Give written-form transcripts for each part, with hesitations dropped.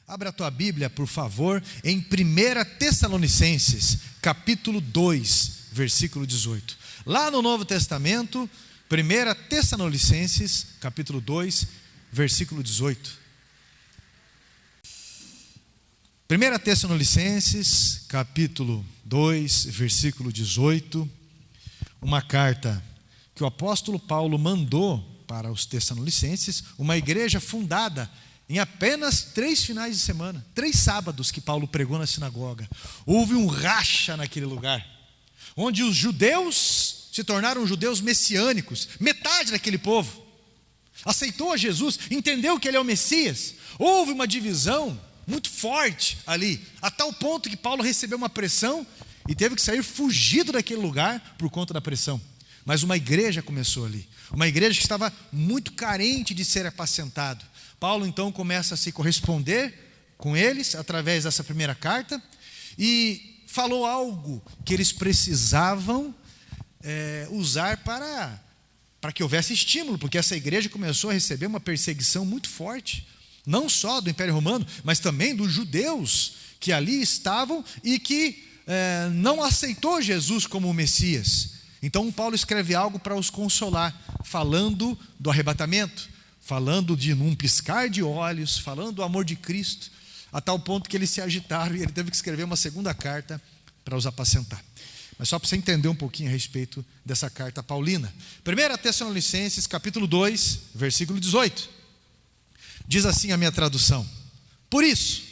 Abra a tua Bíblia, por favor, em 1 Tessalonicenses, capítulo 2, versículo 18. Lá no Novo Testamento, 1 Tessalonicenses, capítulo 2, versículo 18. 1 Tessalonicenses, capítulo 2, versículo 18. Uma carta que o apóstolo Paulo mandou para os Tessalonicenses, uma igreja fundada em apenas 3 finais de semana, 3 sábados que Paulo pregou na sinagoga. Houve um racha naquele lugar, onde os judeus se tornaram judeus messiânicos. Metade daquele povo aceitou a Jesus, entendeu que ele é o Messias. Houve uma divisão muito forte ali, a tal ponto que Paulo recebeu uma pressão e teve que sair fugido daquele lugar por conta da pressão. Mas uma igreja começou ali, uma igreja que estava muito carente de ser apacentado. Paulo então começa a se corresponder com eles através dessa primeira carta e falou algo que eles precisavam usar para que houvesse estímulo, porque essa igreja começou a receber uma perseguição muito forte, não só do Império Romano, mas também dos judeus que ali estavam e que não aceitou Jesus como o Messias. Então Paulo escreve algo para os consolar, falando do arrebatamento, falando de num piscar de olhos, falando do amor de Cristo, a tal ponto que eles se agitaram e ele teve que escrever uma segunda carta para os apacentar. Mas só para você entender um pouquinho a respeito dessa carta paulina. 1 Tessalonicenses, capítulo 2, versículo 18. Diz assim a minha tradução: por isso,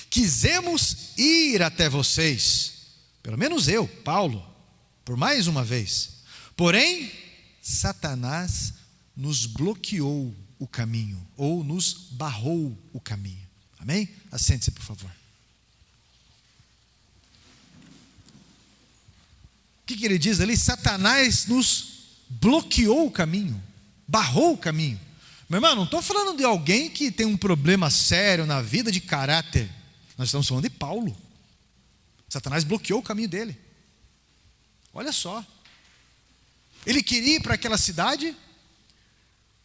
quisemos ir até vocês, pelo menos eu, Paulo, por mais uma vez. Porém, Satanás nos bloqueou o caminho, ou nos barrou o caminho. Amém? Assente-se, por favor. O que ele diz ali? Satanás nos bloqueou o caminho, barrou o caminho. Meu irmão, não estou falando de alguém que tem um problema sério na vida de caráter. Nós estamos falando de Paulo. Satanás bloqueou o caminho dele. Olha só. Ele queria ir para aquela cidade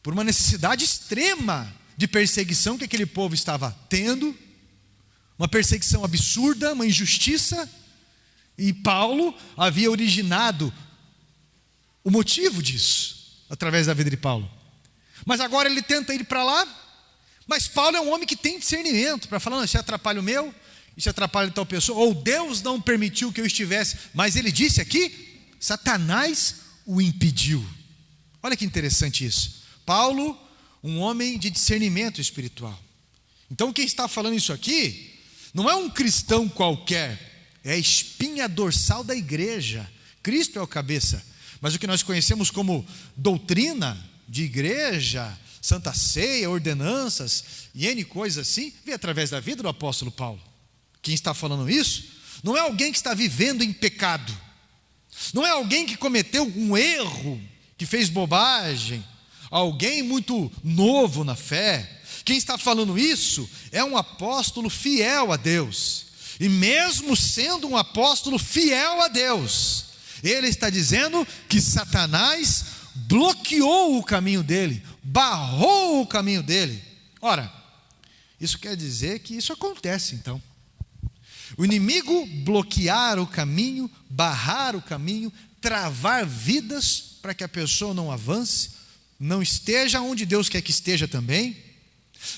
por uma necessidade extrema de perseguição que aquele povo estava tendo, uma perseguição absurda, uma injustiça, e Paulo havia originado o motivo disso, através da vida de Paulo. Mas agora ele tenta ir para lá, mas Paulo é um homem que tem discernimento, para falar, não, isso atrapalha o meu, isso atrapalha tal pessoa, ou Deus não permitiu que eu estivesse, mas ele disse aqui, Satanás o impediu. Olha que interessante isso. Paulo, um homem de discernimento espiritual. Então quem está falando isso aqui não é um cristão qualquer, é a espinha dorsal da igreja. Cristo é o cabeça, mas o que nós conhecemos como doutrina de igreja, santa ceia, ordenanças e N coisas assim, vem através da vida do apóstolo Paulo. Quem está falando isso não é alguém que está vivendo em pecado, não é alguém que cometeu um erro, que fez bobagem, alguém muito novo na fé. Quem está falando isso é um apóstolo fiel a Deus, e mesmo sendo um apóstolo fiel a Deus, ele está dizendo que Satanás bloqueou o caminho dele, barrou o caminho dele. Ora, isso quer dizer que isso acontece então. O inimigo bloquear o caminho, barrar o caminho, travar vidas para que a pessoa não avance, não esteja onde Deus quer que esteja também.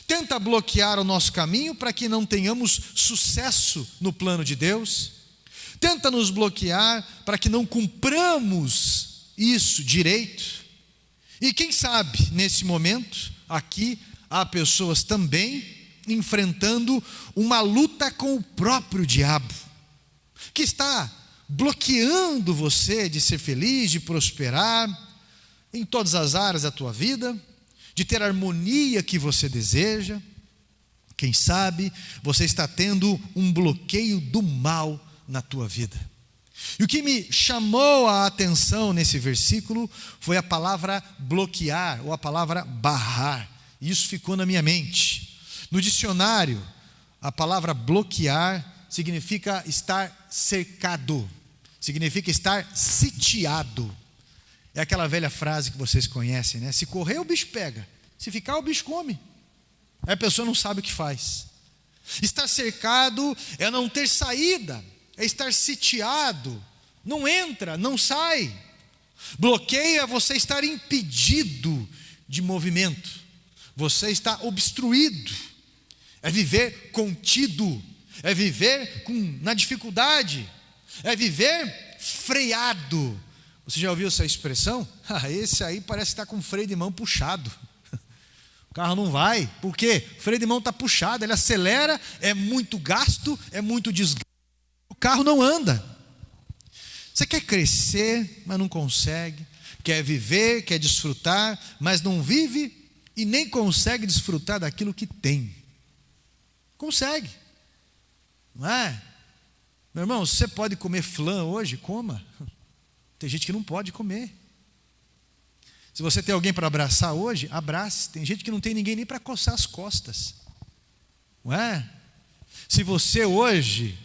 Tenta bloquear o nosso caminho para que não tenhamos sucesso no plano de Deus. Tenta nos bloquear para que não cumpramos isso direito. E quem sabe, nesse momento, aqui, há pessoas também enfrentando uma luta com o próprio diabo, que está bloqueando você de ser feliz, de prosperar em todas as áreas da tua vida, de ter a harmonia que você deseja. Quem sabe você está tendo um bloqueio do mal na tua vida. E o que me chamou a atenção nesse versículo foi a palavra bloquear, ou a palavra barrar. Isso ficou na minha mente. No dicionário, a palavra bloquear significa estar cercado, significa estar sitiado. É aquela velha frase que vocês conhecem, né? Se correr, o bicho pega. Se ficar, o bicho come. Aí a pessoa não sabe o que faz. Estar cercado é não ter saída, é estar sitiado. Não entra, não sai. Bloqueio é você estar impedido de movimento. Você está obstruído. É viver contido. É viver na dificuldade. É viver freado. Você já ouviu essa expressão? Esse aí parece estar com o freio de mão puxado. O carro não vai. Por quê? O freio de mão está puxado, ele acelera, é muito gasto, é muito desgaste. O carro não anda. Você quer crescer, mas não consegue. Quer viver, quer desfrutar, mas não vive e nem consegue desfrutar daquilo que tem. Consegue. Não é? Meu irmão, se você pode comer flan hoje, coma. Tem gente que não pode comer. Se você tem alguém para abraçar hoje, abrace. Tem gente que não tem ninguém nem para coçar as costas. Não é? Se você hoje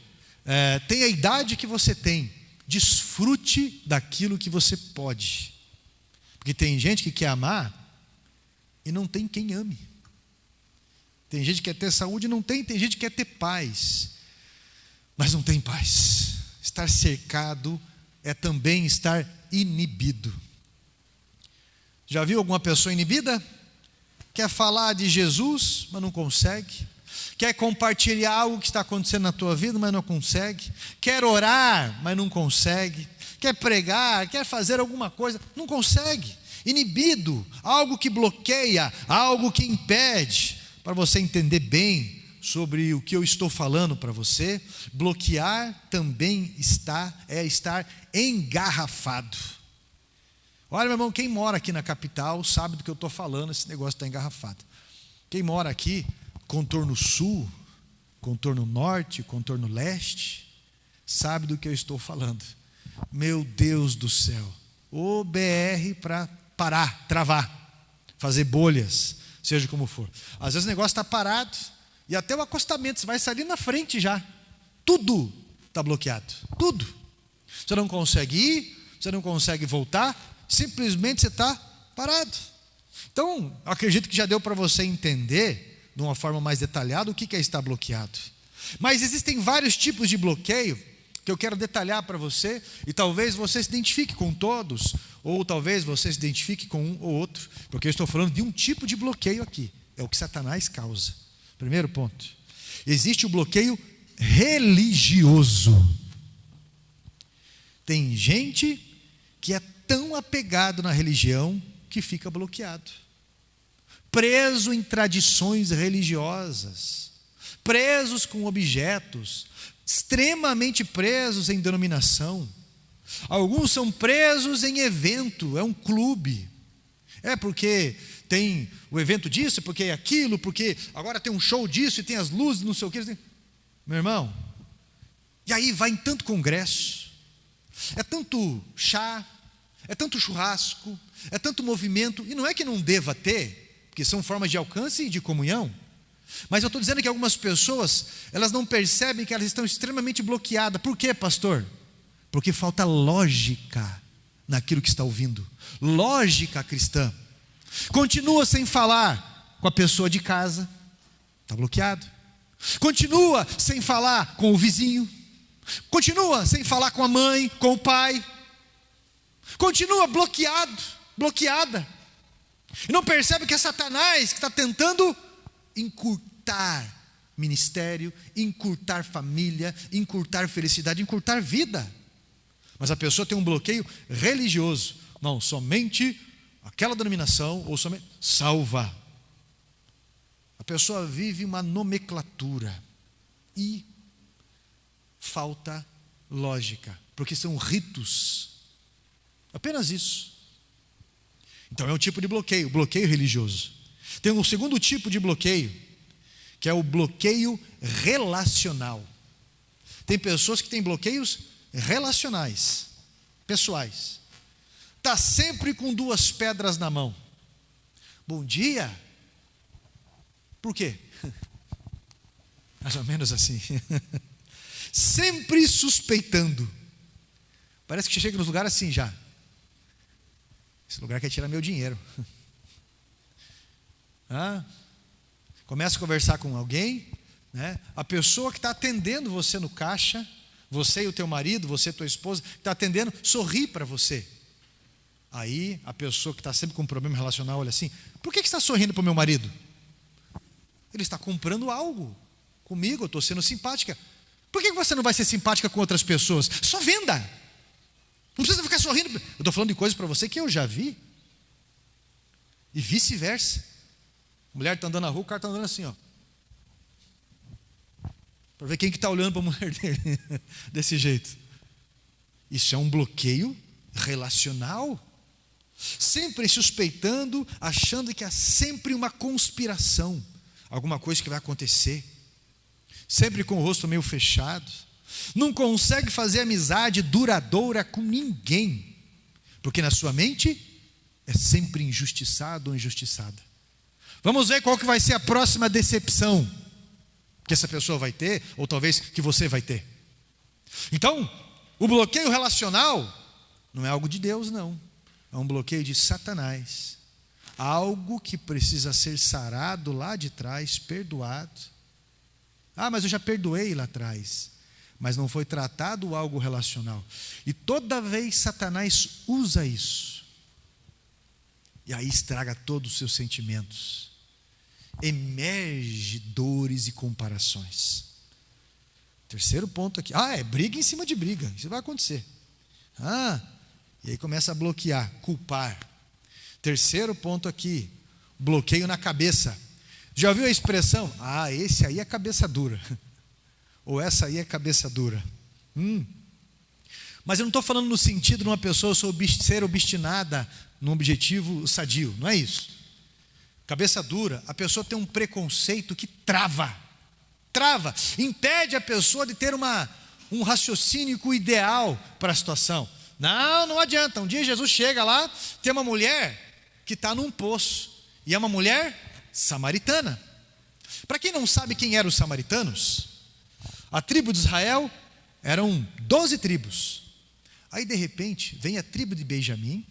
tem a idade que você tem, desfrute daquilo que você pode. Porque tem gente que quer amar e não tem quem ame. Tem gente que quer ter saúde e não tem. Tem gente que quer ter paz, mas não tem paz. Estar cercado é também estar inibido. Já viu alguma pessoa inibida? Quer falar de Jesus, mas não consegue. Quer compartilhar algo que está acontecendo na tua vida, mas não consegue. Quer orar, mas não consegue. Quer pregar, quer fazer alguma coisa, não consegue. Inibido, algo que bloqueia, algo que impede. Para você entender bem sobre o que eu estou falando para você, bloquear também é estar engarrafado. Olha, meu irmão, quem mora aqui na capital sabe do que eu estou falando, esse negócio está engarrafado. Quem mora aqui, contorno sul, contorno norte, contorno leste, sabe do que eu estou falando. Meu Deus do céu, o BR para parar, travar, fazer bolhas, seja como for. Às vezes o negócio está parado, e até o acostamento, você vai sair na frente já. Tudo está bloqueado. Tudo. Você não consegue ir, você não consegue voltar, simplesmente você está parado. Então, acredito que já deu para você entender, de uma forma mais detalhada, o que é estar bloqueado. Mas existem vários tipos de bloqueio, que eu quero detalhar para você, e talvez você se identifique com todos, ou talvez você se identifique com um ou outro, porque eu estou falando de um tipo de bloqueio aqui. É o que Satanás causa. Primeiro ponto, existe o bloqueio religioso. Tem gente que é tão apegado na religião que fica bloqueado, preso em tradições religiosas, presos com objetos, extremamente presos em denominação. Alguns são presos em evento, é um clube. É porque tem o evento disso, porque é aquilo, porque agora tem um show disso e tem as luzes, não sei o que. Meu irmão, e aí vai em tanto congresso, é tanto chá, é tanto churrasco, é tanto movimento, e não é que não deva ter, porque são formas de alcance e de comunhão, mas eu estou dizendo que algumas pessoas, elas não percebem que elas estão extremamente bloqueadas. Por quê, pastor? Porque falta lógica naquilo que está ouvindo, lógica cristã. Continua sem falar com a pessoa de casa, está bloqueado. Continua sem falar com o vizinho, continua sem falar com a mãe, com o pai, continua bloqueado, bloqueada, e não percebe que é Satanás que está tentando encurtar ministério, encurtar família, encurtar felicidade, encurtar vida. Mas a pessoa tem um bloqueio religioso. Não, somente aquela denominação, ou somente salva. A pessoa vive uma nomenclatura e falta lógica, porque são ritos, apenas isso. Então é um tipo de bloqueio, bloqueio religioso. Tem um segundo tipo de bloqueio, que é o bloqueio relacional. Tem pessoas que têm bloqueios relacionais, pessoais. Está sempre com duas pedras na mão. Bom dia. Por quê? Mais ou menos assim. Sempre suspeitando. Parece que chega nos lugares assim já. Esse lugar quer tirar meu dinheiro. Começa a conversar com alguém, né? A pessoa que está atendendo você no caixa, você e o teu marido, você e tua esposa, que está atendendo, sorri para você. Aí a pessoa que está sempre com um problema relacional olha assim: por que você está sorrindo para o meu marido? Ele está comprando algo comigo, eu estou sendo simpática. Por que você não vai ser simpática com outras pessoas? Só venda. Não precisa ficar sorrindo. Eu estou falando de coisas para você que eu já vi. E vice-versa. A mulher está andando na rua, o cara está andando assim, ó, para ver quem que está olhando para a mulher dele desse jeito. Isso é um bloqueio relacional. Sempre suspeitando, achando que há sempre uma conspiração, alguma coisa que vai acontecer. Sempre com o rosto meio fechado. Não consegue fazer amizade duradoura com ninguém, porque na sua mente é sempre injustiçado ou injustiçada. Vamos ver qual que vai ser a próxima decepção que essa pessoa vai ter, ou talvez que você vai ter. Então, o bloqueio relacional não é algo de Deus, não. É um bloqueio de Satanás. Algo que precisa ser sarado lá de trás, perdoado. Mas eu já perdoei lá atrás. Mas não foi tratado algo relacional. E toda vez Satanás usa isso. E aí estraga todos os seus sentimentos. Emerge dores e comparações. Terceiro ponto aqui. É briga em cima de briga. Isso vai acontecer. E aí começa a bloquear, culpar. Terceiro ponto aqui. Bloqueio na cabeça. Já ouviu a expressão? Esse aí é cabeça dura. Ou essa aí é cabeça dura. Mas eu não estou falando no sentido de uma pessoa ser obstinada num objetivo sadio. Não é isso. Cabeça dura, a pessoa tem um preconceito que trava, impede a pessoa de ter um raciocínio ideal para a situação. Não adianta. Um dia Jesus chega lá, tem uma mulher que está num poço, e é uma mulher samaritana. Para quem não sabe quem eram os samaritanos, a tribo de Israel eram 12 tribos. Aí de repente vem a tribo de Benjamim,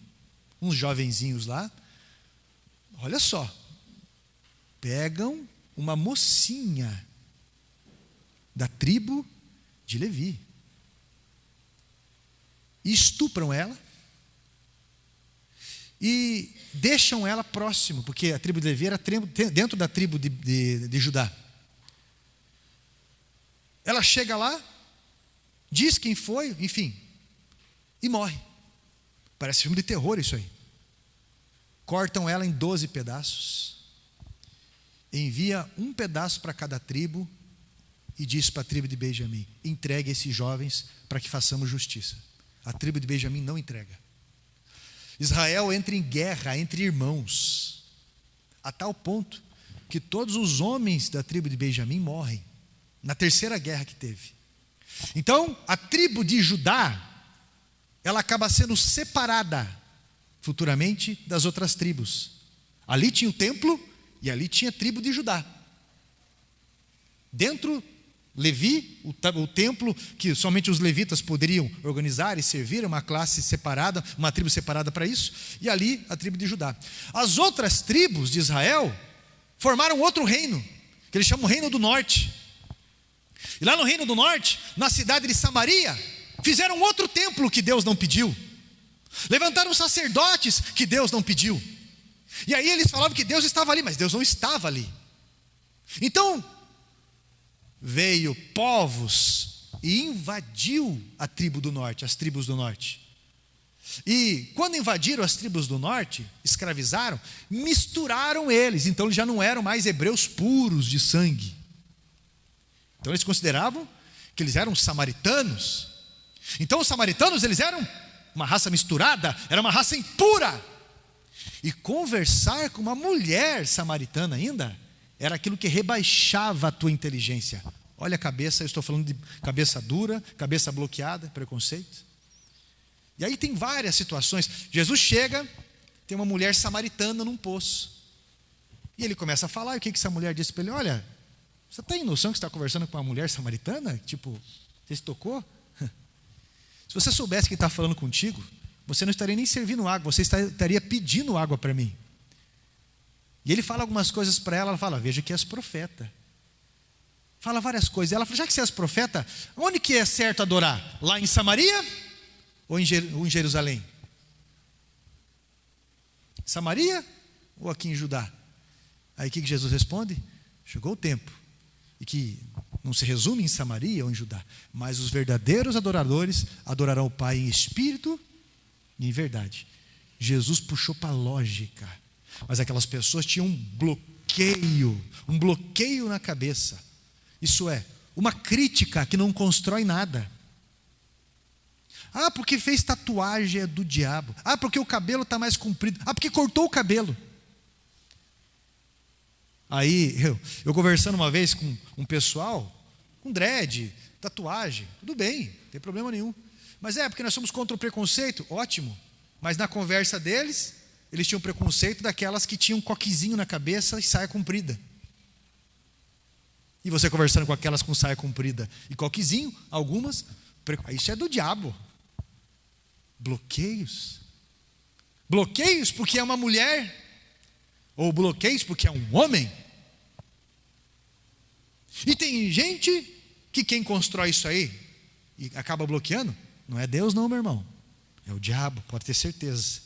uns jovenzinhos lá, olha só, pegam uma mocinha da tribo de Levi e estupram ela e deixam ela próximo, porque a tribo de Levi era dentro da tribo de Judá. Ela chega lá, diz quem foi, enfim, e morre. Parece filme de terror isso aí. Cortam ela em 12 pedaços, envia um pedaço para cada tribo e diz para a tribo de Benjamim: entregue esses jovens para que façamos justiça. A tribo de Benjamim não entrega. Israel entra em guerra entre irmãos, a tal ponto que todos os homens da tribo de Benjamim morrem na terceira guerra que teve. Então a tribo de Judá, ela acaba sendo separada futuramente das outras tribos. Ali tinha o templo e ali tinha a tribo de Judá. Dentro, Levi, o templo que somente os levitas poderiam organizar e servir, uma classe separada, uma tribo separada para isso, e ali a tribo de Judá. As outras tribos de Israel formaram outro reino, que eles chamam o Reino do Norte. E lá no Reino do Norte, na cidade de Samaria, fizeram outro templo que Deus não pediu. Levantaram sacerdotes que Deus não pediu. E aí eles falavam que Deus estava ali, mas Deus não estava ali. Então veio povos e invadiu a tribo do norte, as tribos do norte. E quando invadiram as tribos do norte, escravizaram, misturaram eles. Então eles já não eram mais hebreus puros de sangue. Então eles consideravam que eles eram samaritanos. Então os samaritanos, eles eram uma raça misturada, era uma raça impura. E conversar com uma mulher samaritana ainda era aquilo que rebaixava a tua inteligência. Olha a cabeça, eu estou falando de cabeça dura, cabeça bloqueada, preconceito. E aí tem várias situações. Jesus chega, tem uma mulher samaritana num poço. E ele começa a falar, e o que essa mulher disse para ele? Olha, você tem noção que você está conversando com uma mulher samaritana? Tipo, você se tocou? Se Se você soubesse quem está falando contigo, você não estaria nem servindo água, você estaria pedindo água para mim. E ele fala algumas coisas para ela, ela fala, veja que és profeta. Fala várias coisas. Ela fala, já que você és profeta, onde que é certo adorar? Lá em Samaria ou em Jerusalém? Samaria ou aqui em Judá? Aí o que Jesus responde? Chegou o tempo, e que não se resume em Samaria ou em Judá, mas os verdadeiros adoradores adorarão o Pai em espírito e em verdade. Jesus puxou para a lógica, mas aquelas pessoas tinham um bloqueio na cabeça. Isso é, uma crítica que não constrói nada. Ah, porque fez tatuagem é do diabo. Ah, porque o cabelo está mais comprido. Ah, porque cortou o cabelo. Aí, eu conversando uma vez com um pessoal, com dread, tatuagem, tudo bem, não tem problema nenhum. Mas porque nós somos contra o preconceito, ótimo. Mas na conversa deles, eles tinham preconceito daquelas que tinham um coquezinho na cabeça e saia comprida. E você conversando com aquelas com saia comprida e coquezinho, algumas, isso é do diabo. Bloqueios. Bloqueios porque é uma mulher, ou bloqueios porque é um homem. E tem gente que quem constrói isso aí e acaba bloqueando, não é Deus não, meu irmão, é o diabo, pode ter certeza.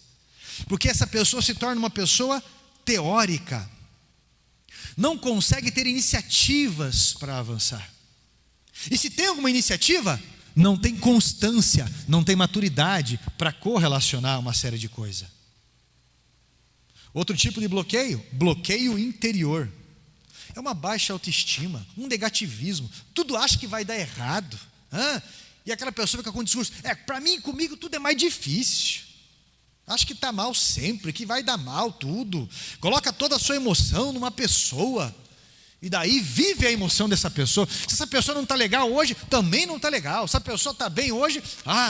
Porque essa pessoa se torna uma pessoa teórica, não consegue ter iniciativas para avançar. E se tem alguma iniciativa, não tem constância, não tem maturidade para correlacionar uma série de coisas. Outro tipo de bloqueio, bloqueio interior. É uma baixa autoestima, um negativismo, tudo acha que vai dar errado. E aquela pessoa fica com o discurso, para mim, comigo tudo é mais difícil. Acho que está mal sempre, que vai dar mal tudo. Coloca toda a sua emoção numa pessoa. E daí vive a emoção dessa pessoa. Se essa pessoa não está legal hoje, também não está legal. Se a pessoa está bem hoje,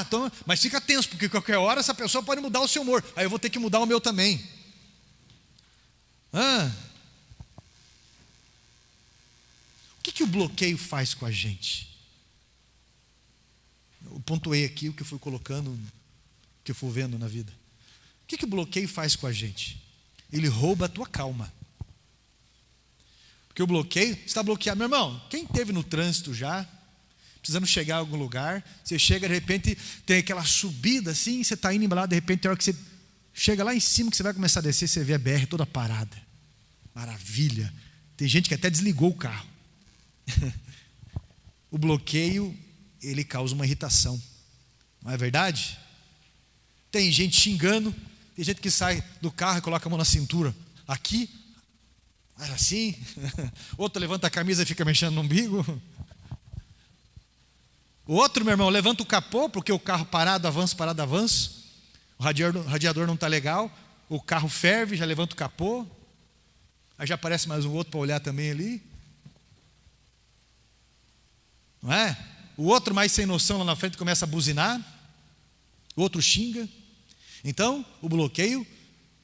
então, mas fica tenso, porque qualquer hora essa pessoa pode mudar o seu humor. Aí eu vou ter que mudar o meu também. O que o bloqueio faz com a gente? Eu pontuei aqui o que eu fui colocando, o que eu fui vendo na vida. O que o bloqueio faz com a gente? Ele rouba a tua calma. Porque o bloqueio, você está bloqueado. Meu irmão, quem esteve no trânsito já, precisando chegar a algum lugar, você chega, de repente, tem aquela subida assim, você está indo embalado, de repente, tem hora que você chega lá em cima, que você vai começar a descer, você vê a BR toda parada. Maravilha. Tem gente que até desligou o carro. O bloqueio, ele causa uma irritação. Não é verdade? Tem gente xingando, tem gente que sai do carro e coloca a mão na cintura. Aqui, assim. Outro levanta a camisa e fica mexendo no umbigo. O outro, meu irmão, levanta o capô, porque o carro parado, avanço. O radiador não está legal. O carro ferve, já levanta o capô. Aí já aparece mais um outro para olhar também ali. Não é? O outro mais sem noção lá na frente começa a buzinar. O outro xinga. Então, o bloqueio,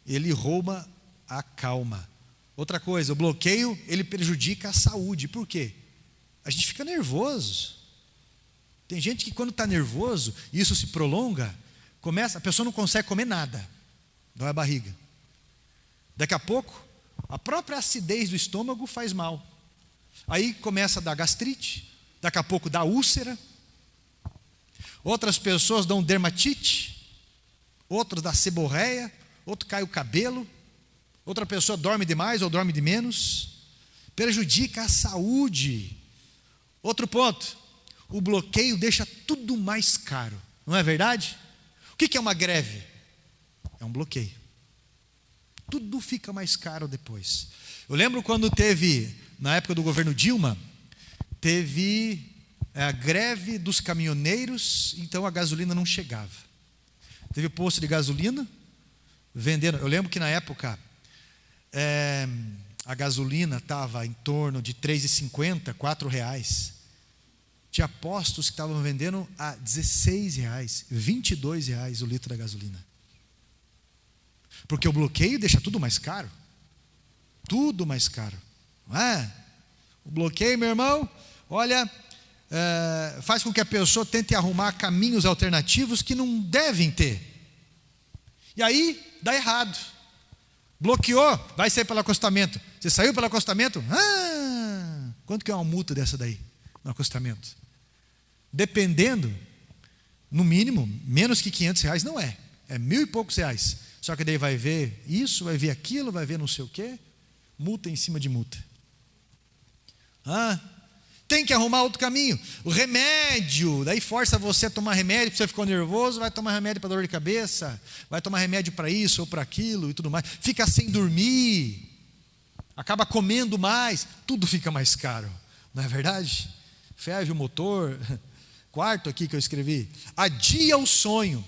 ele rouba a calma. Outra coisa, o bloqueio, ele prejudica a saúde. Por quê? A gente fica nervoso. Tem gente que quando está nervoso, e isso se prolonga, a pessoa não consegue comer nada. Dói a barriga. Daqui a pouco, a própria acidez do estômago faz mal. Aí começa a dar gastrite, daqui a pouco dá úlcera. Outras pessoas dão dermatite, outros dá seborreia, outro cai o cabelo, outra pessoa dorme demais ou dorme de menos, prejudica a saúde. Outro ponto, o bloqueio deixa tudo mais caro, não é verdade? O que é uma greve? É um bloqueio. Tudo fica mais caro depois. Eu lembro quando teve, na época do governo Dilma, teve a greve dos caminhoneiros, então a gasolina não chegava. Teve posto de gasolina, vendendo. Eu lembro que na época a gasolina estava em torno de R$3,50, R$4. Tinha postos que estavam vendendo a R$16, R$22 o litro da gasolina. Porque o bloqueio deixa tudo mais caro. Tudo mais caro. Não é? O bloqueio, meu irmão, olha, faz com que a pessoa tente arrumar caminhos alternativos que não devem ter. E aí dá errado. Bloqueou, vai sair pelo acostamento. Você saiu pelo acostamento? Quanto que é uma multa dessa daí, no acostamento? Dependendo, no mínimo, menos que R$500 não é. É 1.000 e poucos reais. Só que daí vai ver isso, vai ver aquilo, vai ver não sei o quê. Multa em cima de multa. Tem que arrumar outro caminho. O remédio, daí força você a tomar remédio, porque você ficou nervoso, vai tomar remédio para dor de cabeça, vai tomar remédio para isso ou para aquilo e tudo mais. Fica sem dormir, acaba comendo mais, tudo fica mais caro, não é verdade? Ferve o motor. Quarto aqui que eu escrevi: adia o sonho.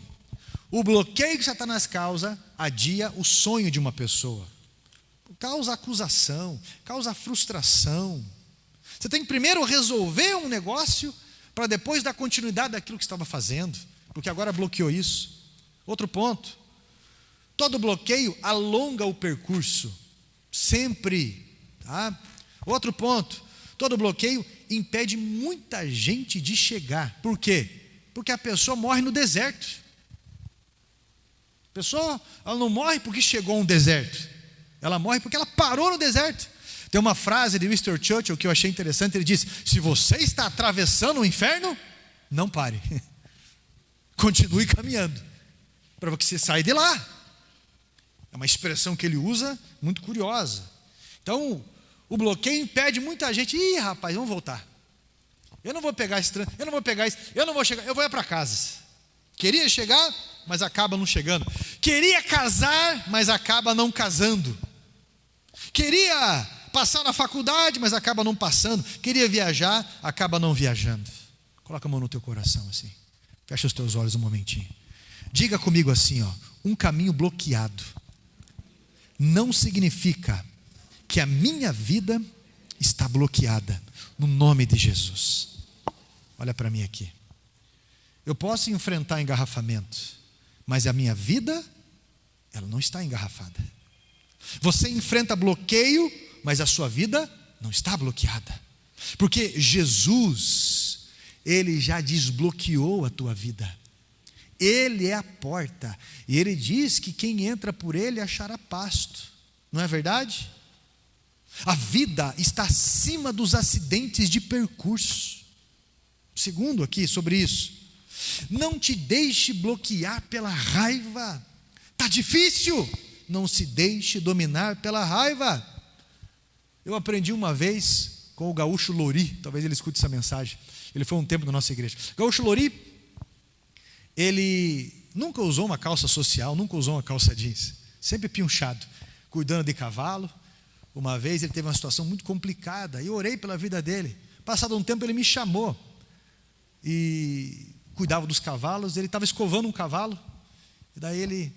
O bloqueio que Satanás causa, adia o sonho de uma pessoa. Causa acusação, causa frustração. Você tem que primeiro resolver um negócio para depois dar continuidade daquilo que estava fazendo, porque agora bloqueou isso. Outro ponto: todo bloqueio alonga o percurso, sempre, tá? Outro ponto: todo bloqueio impede muita gente de chegar. Por quê? Porque a pessoa morre no deserto. A pessoa, ela não morre porque chegou a um deserto, ela morre porque ela parou no deserto. Tem uma frase de Winston Churchill que eu achei interessante. Ele diz: se você está atravessando o inferno, não pare, continue caminhando, para você sair de lá. É uma expressão que ele usa muito curiosa. Então, o bloqueio impede muita gente. Rapaz, vamos voltar, eu não vou pegar esse trânsito, eu não vou pegar isso, eu não vou chegar, eu vou ir para casa. Queria chegar, mas acaba não chegando. Queria casar, mas acaba não casando. Queria passar na faculdade, mas acaba não passando. Queria viajar, acaba não viajando. Coloca a mão no teu coração assim, fecha os teus olhos um momentinho. Diga comigo assim, um caminho bloqueado não significa que a minha vida está bloqueada, no nome de Jesus. Olha para mim aqui. Eu posso enfrentar engarrafamento, mas a minha vida, ela não está engarrafada. Você enfrenta bloqueio, mas a sua vida não está bloqueada, porque Jesus, Ele já desbloqueou a tua vida. Ele é a porta, e Ele diz que quem entra por Ele achará pasto, não é verdade? A vida está acima dos acidentes de percurso. Segundo aqui sobre isso: não te deixe bloquear pela raiva. Está difícil? Não se deixe dominar pela raiva. Eu aprendi uma vez com o Gaúcho Lori, talvez ele escute essa mensagem. Ele foi um tempo na nossa igreja. Gaúcho Lori, ele nunca usou uma calça social, nunca usou uma calça jeans, sempre pinchado, cuidando de cavalo. Uma vez ele teve uma situação muito complicada, e eu orei pela vida dele. Passado um tempo ele me chamou, e cuidava dos cavalos. Ele estava escovando um cavalo, e daí ele: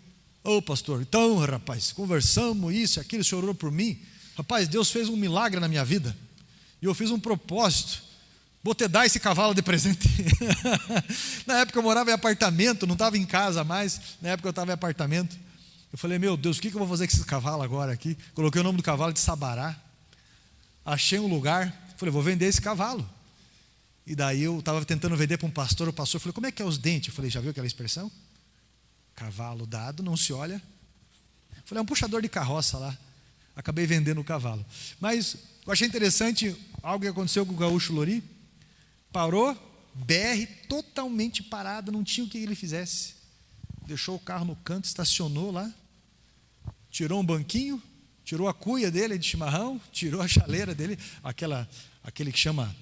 pastor, então rapaz, conversamos isso, aquilo, o senhor orou por mim. Rapaz, Deus fez um milagre na minha vida, e eu fiz um propósito, vou te dar esse cavalo de presente. Na época eu morava em apartamento, não estava em casa mais, na época eu estava em apartamento. Eu falei: meu Deus, o que eu vou fazer com esse cavalo agora aqui? Coloquei o nome do cavalo de Sabará, achei um lugar, falei: vou vender esse cavalo. E daí eu estava tentando vender para um pastor. O pastor falou: como é que é os dentes? Eu falei: já viu aquela expressão? Cavalo dado não se olha. Eu falei: é um puxador de carroça lá. Acabei vendendo o cavalo. Mas eu achei interessante algo que aconteceu com o Gaúcho Lori. Parou, BR totalmente parada, não tinha o que ele fizesse. Deixou o carro no canto, estacionou lá, tirou um banquinho, tirou a cuia dele de chimarrão, tirou a chaleira dele, aquele que chama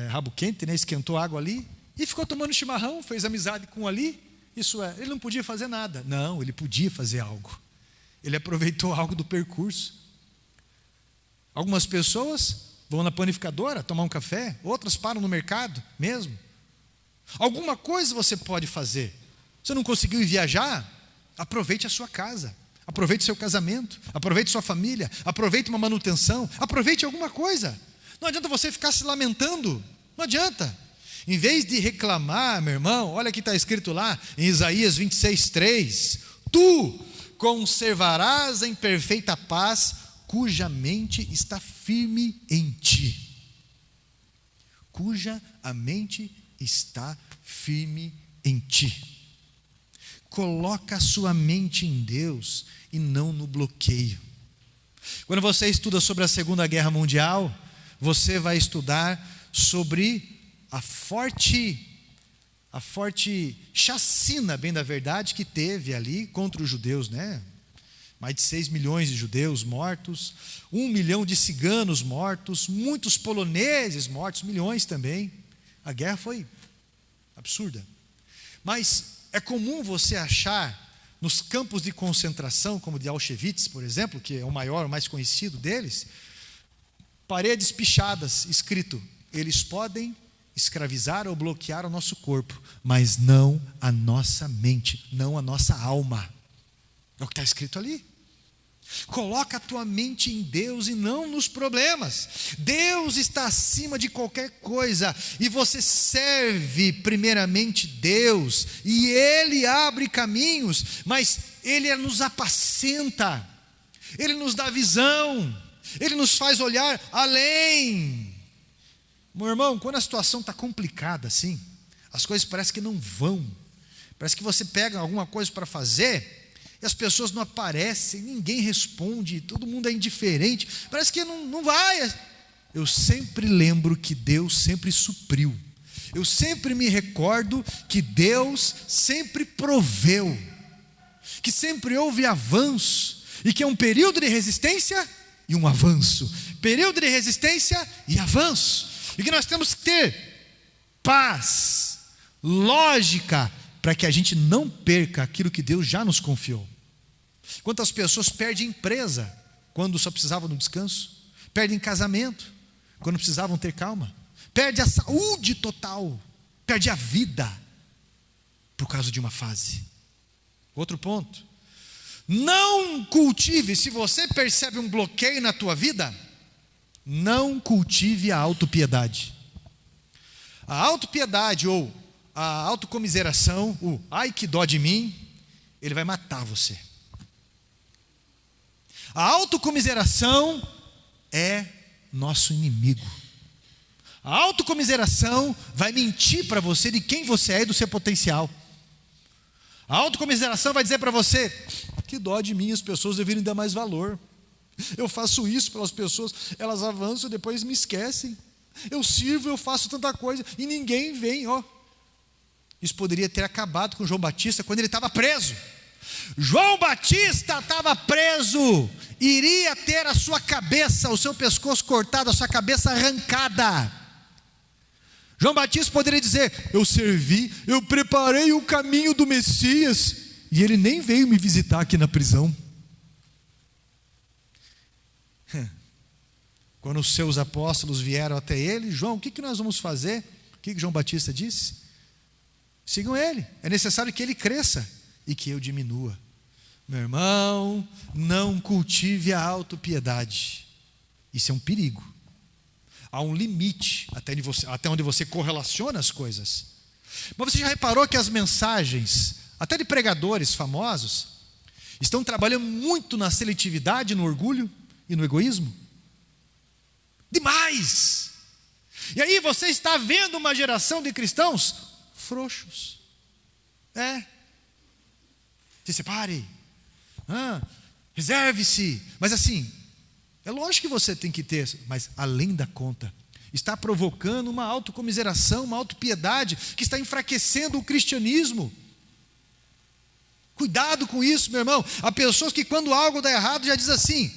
rabo quente, né? Esquentou água ali e ficou tomando chimarrão, fez amizade com ali. Isso é, ele não podia fazer nada. Não, ele podia fazer algo. Ele aproveitou algo do percurso. Algumas pessoas vão na panificadora tomar um café, outras param no mercado mesmo. Alguma coisa você pode fazer. Você não conseguiu ir viajar? Aproveite a sua casa, aproveite seu casamento, aproveite sua família, aproveite uma manutenção, aproveite alguma coisa. Não adianta você ficar se lamentando, não adianta. Em vez de reclamar, meu irmão, olha o que está escrito lá em Isaías 26:3: tu conservarás em perfeita paz cuja mente está firme em ti. cuja a mente está firme em ti. Coloca a sua mente em Deus e não no bloqueio. Quando você estuda sobre a Segunda Guerra Mundial, você vai estudar sobre a forte chacina, bem da verdade, que teve ali contra os judeus, né? Mais de 6 milhões de judeus mortos, 1 milhão de ciganos mortos, muitos poloneses mortos, milhões também. A guerra foi absurda. Mas é comum você achar nos campos de concentração, como de Auschwitz, por exemplo, que é o maior, o mais conhecido deles, paredes pichadas, escrito: eles podem escravizar ou bloquear o nosso corpo, mas não a nossa mente, não a nossa alma. É o que está escrito ali. Coloca a tua mente em Deus e não nos problemas. Deus está acima de qualquer coisa, e você serve primeiramente Deus, e Ele abre caminhos, mas Ele nos apacenta, Ele nos dá visão, Ele nos faz olhar além. Meu irmão, quando a situação está complicada assim, as coisas parecem que não vão, parece que você pega alguma coisa para fazer e as pessoas não aparecem, ninguém responde, todo mundo é indiferente, parece que não vai. Eu sempre lembro que Deus sempre supriu, eu sempre me recordo que Deus sempre proveu, que sempre houve avanço, e que é um período de resistência e um avanço, período de resistência e avanço, e que nós temos que ter paz, lógica, para que a gente não perca aquilo que Deus já nos confiou. Quantas pessoas perdem empresa quando só precisavam do descanso, perdem casamento quando precisavam ter calma, perde a saúde total, perde a vida por causa de uma fase. Outro ponto: não cultive, se você percebe um bloqueio na tua vida, não cultive a autopiedade. A autopiedade ou a autocomiseração, o ai que dó de mim, ele vai matar você. A autocomiseração é nosso inimigo. A autocomiseração vai mentir para você de quem você é e do seu potencial. A autocomiseração vai dizer para você: que dó de mim, as pessoas deveriam dar mais valor. Eu faço isso pelas pessoas, elas avançam e depois me esquecem. Eu sirvo, eu faço tanta coisa e ninguém vem, ó. Isso poderia ter acabado com João Batista quando ele estava preso. João Batista estava preso, iria ter a sua cabeça, o seu pescoço cortado, a sua cabeça arrancada. João Batista poderia dizer: eu servi, eu preparei o caminho do Messias, e ele nem veio me visitar aqui na prisão. Quando os seus apóstolos vieram até ele: João, o que nós vamos fazer? O que João Batista disse? Sigam ele, é necessário que ele cresça e que eu diminua. Meu irmão, não cultive a autopiedade, isso é um perigo. Há um limite até onde você correlaciona as coisas. Mas você já reparou que as mensagens, até de pregadores famosos, estão trabalhando muito na seletividade, no orgulho e no egoísmo? Demais! E aí você está vendo uma geração de cristãos frouxos. Se separe, reserve-se. Mas assim, é lógico que você tem que ter, mas além da conta, está provocando uma autocomiseração, uma autopiedade que está enfraquecendo o cristianismo. Cuidado com isso, meu irmão. Há pessoas que quando algo dá errado já diz assim: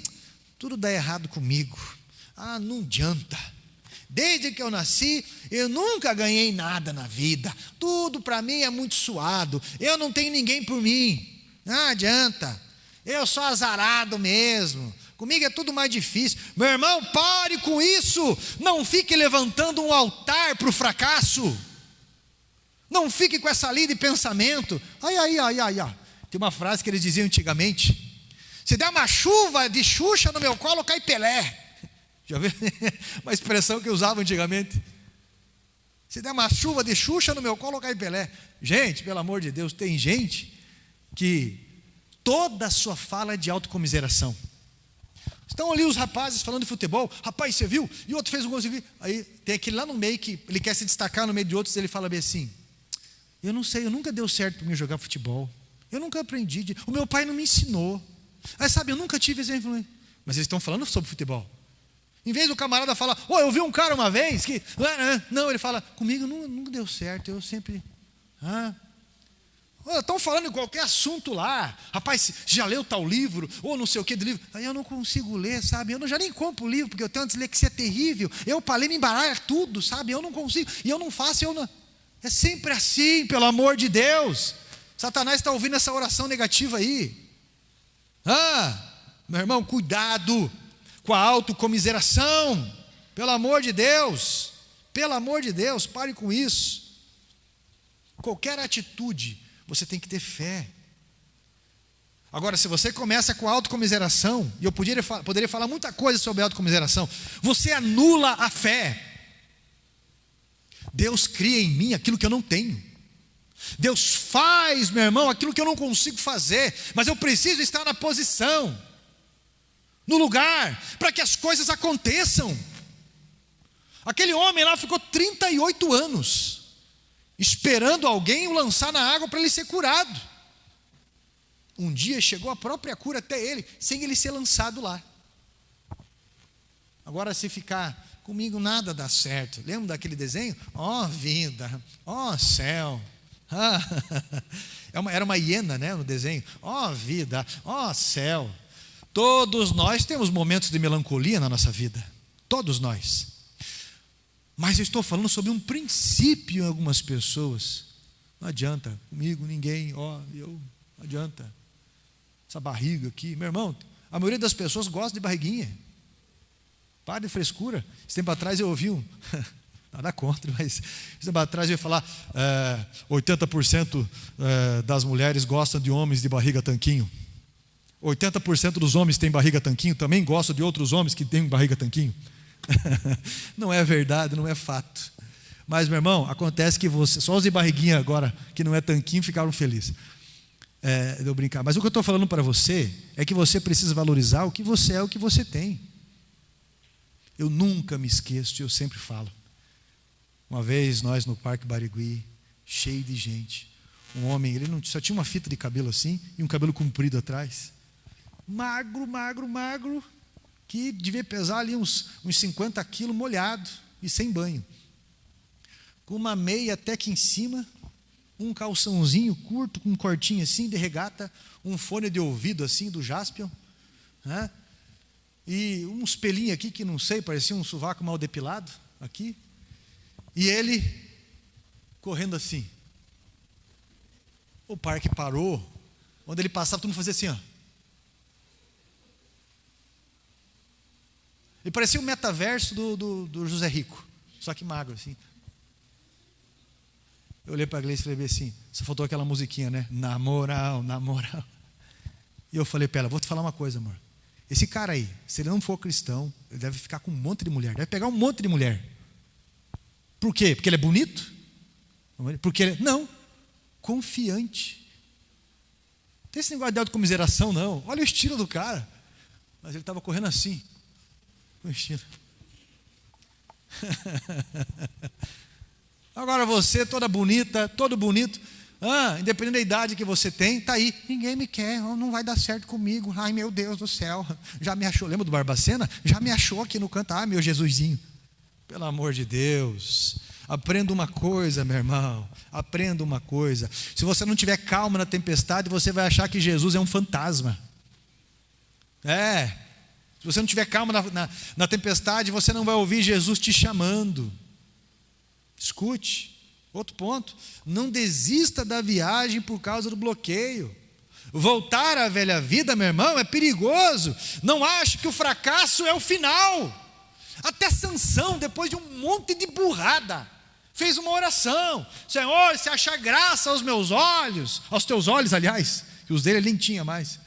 tudo dá errado comigo, não adianta. Desde que eu nasci, eu nunca ganhei nada na vida, tudo para mim é muito suado, eu não tenho ninguém por mim, não adianta, eu sou azarado mesmo, comigo é tudo mais difícil. Meu irmão, pare com isso, não fique levantando um altar para o fracasso, não fique com essa linha de pensamento. Tem uma frase que eles diziam antigamente: se der uma chuva de Xuxa no meu colo, cai Pelé. Já viu? Uma expressão que usavam antigamente. Se der uma chuva de Xuxa no meu colo, cai Pelé. Gente, pelo amor de Deus, tem gente que toda a sua fala é de autocomiseração. Estão ali os rapazes falando de futebol. Rapaz, você viu? E o outro fez um golzinho. Aí tem aquele lá no meio que ele quer se destacar no meio de outros. Ele fala bem assim: eu não sei, eu nunca deu certo para mim jogar futebol. Eu nunca aprendi. O meu pai não me ensinou. Aí sabe, eu nunca tive exemplo. Mas eles estão falando sobre futebol. Em vez do camarada falar: eu vi um cara uma vez que... Não, ele fala: comigo nunca deu certo. Eu sempre... Estão falando em qualquer assunto lá. Rapaz, já leu tal livro? Ou não sei o que do livro? Aí eu não consigo ler, sabe? Eu já nem compro o livro, porque eu tenho uma dislexia terrível. Eu para ler me embaralha tudo, sabe? Eu não consigo. E eu não faço, É sempre assim, pelo amor de Deus. Satanás está ouvindo essa oração negativa aí. Meu irmão, cuidado com a autocomiseração. Pelo amor de Deus. Pelo amor de Deus, pare com isso. Qualquer atitude, você tem que ter fé. Agora, se você começa com a autocomiseração, e eu poderia falar muita coisa sobre a autocomiseração, você anula a fé. Deus cria em mim aquilo que eu não tenho. Deus faz, meu irmão, aquilo que eu não consigo fazer, mas eu preciso estar na posição, no lugar, para que as coisas aconteçam. Aquele homem lá ficou 38 anos esperando alguém o lançar na água para ele ser curado. Um dia chegou a própria cura até ele, sem ele ser lançado lá. Agora, se ficar comigo nada dá certo. Lembra daquele desenho? Vida, céu. Era uma hiena, né, no desenho. Vida, céu. Todos nós temos momentos de melancolia na nossa vida. Todos nós. Mas eu estou falando sobre um princípio em algumas pessoas. Não adianta, comigo ninguém, não adianta. Essa barriga aqui, meu irmão, a maioria das pessoas gosta de barriguinha. Para de frescura. Esse tempo atrás eu ouvi nada contra, mas esse tempo atrás eu ia falar, 80% das mulheres gostam de homens de barriga tanquinho. 80% dos homens que têm barriga tanquinho também gostam de outros homens que têm barriga tanquinho. Não é verdade, não é fato. Mas, meu irmão, acontece que só os de barriguinha agora, que não é tanquinho, ficaram felizes. De eu brincar. Mas o que eu estou falando para você é que você precisa valorizar o que você é, o que você tem. Eu nunca me esqueço, eu sempre falo. Uma vez nós no Parque Barigui, cheio de gente, um homem, ele só tinha uma fita de cabelo assim e um cabelo comprido atrás, magro, que devia pesar ali uns 50 quilos, molhado e sem banho, com uma meia até que em cima, um calçãozinho curto, com um cortinho assim de regata, um fone de ouvido assim do Jaspion, né? E uns pelinhos aqui que não sei, parecia um sovaco mal depilado aqui, e ele correndo assim. O parque parou, onde ele passava, todo mundo fazia assim, Ele parecia um metaverso do José Rico, só que magro assim. Eu olhei para a Gleice e falei assim: só faltou aquela musiquinha, né? Na moral. E eu falei para ela: vou te falar uma coisa, amor. Esse cara aí, se ele não for cristão, ele deve ficar com um monte de mulher, deve pegar um monte de mulher. Por quê? Porque ele é bonito? Porque ele não, confiante. Não tem esse negócio de autocomiseração, não. Olha o estilo do cara. Mas ele estava correndo assim, com o estilo. Agora você, toda bonita, todo bonito, independente da idade que você tem, está aí. Ninguém me quer, não vai dar certo comigo. Ai, meu Deus do céu, já me achou. Lembra do Barbacena? Já me achou aqui no canto. Meu Jesusinho. Pelo amor de Deus, aprenda uma coisa, meu irmão. Aprenda uma coisa. Se você não tiver calma na tempestade, você vai achar que Jesus é um fantasma. Se você não tiver calma na tempestade, você não vai ouvir Jesus te chamando. Escute. Outro ponto: não desista da viagem por causa do bloqueio. Voltar à velha vida, meu irmão, é perigoso. Não ache que o fracasso é o final. Até Sansão, depois de um monte de burrada, fez uma oração: Senhor, se achar graça aos meus olhos, aos teus olhos, aliás, que os dele ele nem tinha mais.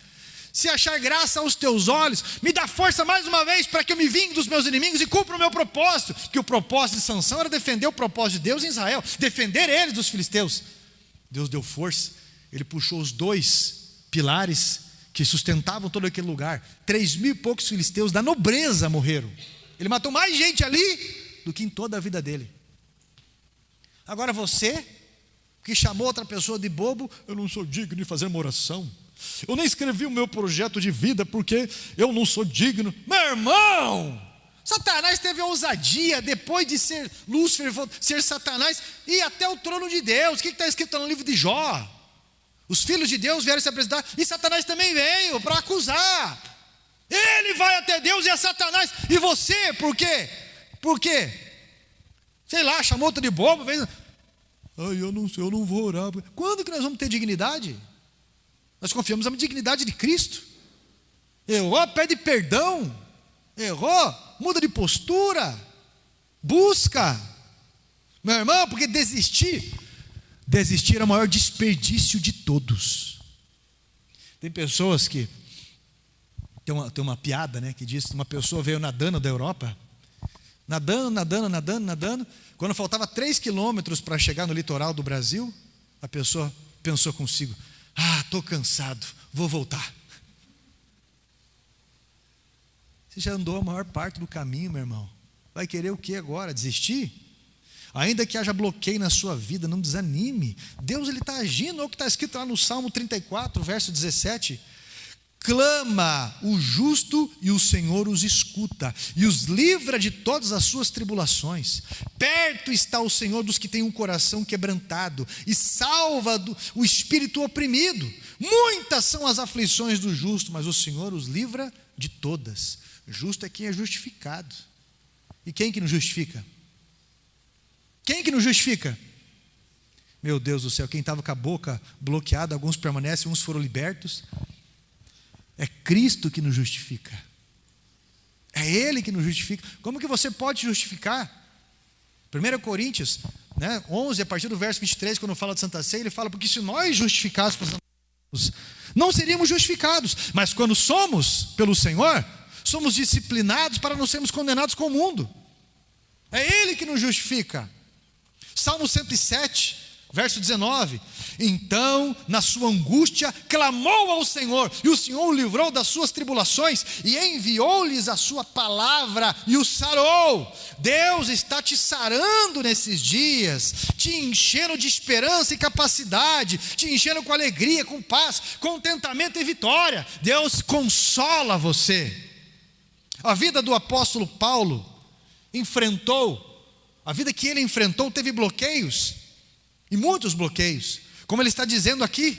Se achar graça aos teus olhos, me dá força mais uma vez para que eu me vingue dos meus inimigos e cumpra o meu propósito. Que o propósito de Sansão era defender o propósito de Deus em Israel, defender eles dos filisteus. Deus deu força, ele puxou os 2 pilares que sustentavam todo aquele lugar. 3.000 e poucos filisteus da nobreza morreram. Ele matou mais gente ali do que em toda a vida dele. Agora você, que chamou outra pessoa de bobo, eu não sou digno de fazer uma oração. Eu nem escrevi o meu projeto de vida porque eu não sou digno. Meu irmão, Satanás teve a ousadia, depois de ser Lúcifer, ser Satanás, ir até o trono de Deus. O que está escrito no livro de Jó? Os filhos de Deus vieram se apresentar, e Satanás também veio para acusar. Ele vai até Deus e é Satanás. E você, por quê? Por quê? Sei lá, chamou outro de bobo. Fez... eu não vou orar. Quando que nós vamos ter dignidade? Nós confiamos na dignidade de Cristo. Errou, pede perdão. Errou, muda de postura. Busca. Meu irmão, porque desistir é o maior desperdício de todos. Tem pessoas que... Tem uma piada, né, que diz que uma pessoa veio nadando da Europa. Nadando. Quando faltava 3 quilômetros para chegar no litoral do Brasil, a pessoa pensou consigo: estou cansado, vou voltar. Você já andou a maior parte do caminho, meu irmão. Vai querer o que agora? Desistir? Ainda que haja bloqueio na sua vida, não desanime. Deus está agindo. Olha o que está escrito lá no Salmo 34, verso 17. Clama o justo e o Senhor os escuta e os livra de todas as suas tribulações. Perto está o Senhor dos que têm um coração quebrantado e salva o espírito oprimido. Muitas são as aflições do justo, mas o Senhor os livra de todas. Justo é quem é justificado. E quem que nos justifica? Quem que nos justifica? Meu Deus do céu, quem estava com a boca bloqueada, alguns permanecem, uns foram libertos. É Cristo que nos justifica. É Ele que nos justifica. Como que você pode justificar? 1 Coríntios 11, a partir do verso 23, quando fala de Santa Ceia, ele fala: porque se nós justificássemos, não seríamos justificados. Mas quando somos pelo Senhor, somos disciplinados para não sermos condenados com o mundo. É Ele que nos justifica. Salmo 107, verso 19: então, na sua angústia, clamou ao Senhor, e o Senhor o livrou das suas tribulações, e enviou-lhes a sua palavra, e o sarou. Deus está te sarando nesses dias, te enchendo de esperança e capacidade, te enchendo com alegria, com paz, contentamento e vitória. Deus consola você. A vida do apóstolo Paulo a vida que ele enfrentou teve bloqueios, e muitos bloqueios, como ele está dizendo aqui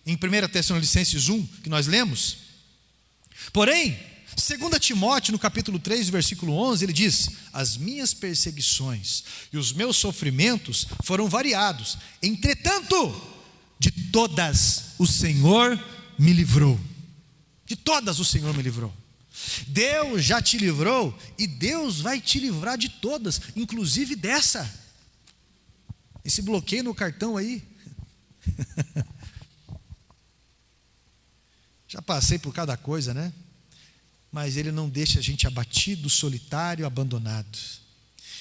em 1 Tessalonicenses 1, que nós lemos. Porém, 2 Timóteo, no capítulo 3, versículo 11, ele diz: as minhas perseguições e os meus sofrimentos foram variados, entretanto, de todas o Senhor me livrou. De todas o Senhor me livrou. Deus já te livrou, e Deus vai te livrar de todas, inclusive dessa. Esse bloqueio no cartão aí. Já passei por cada coisa, né? Mas Ele não deixa a gente abatido, solitário, abandonado.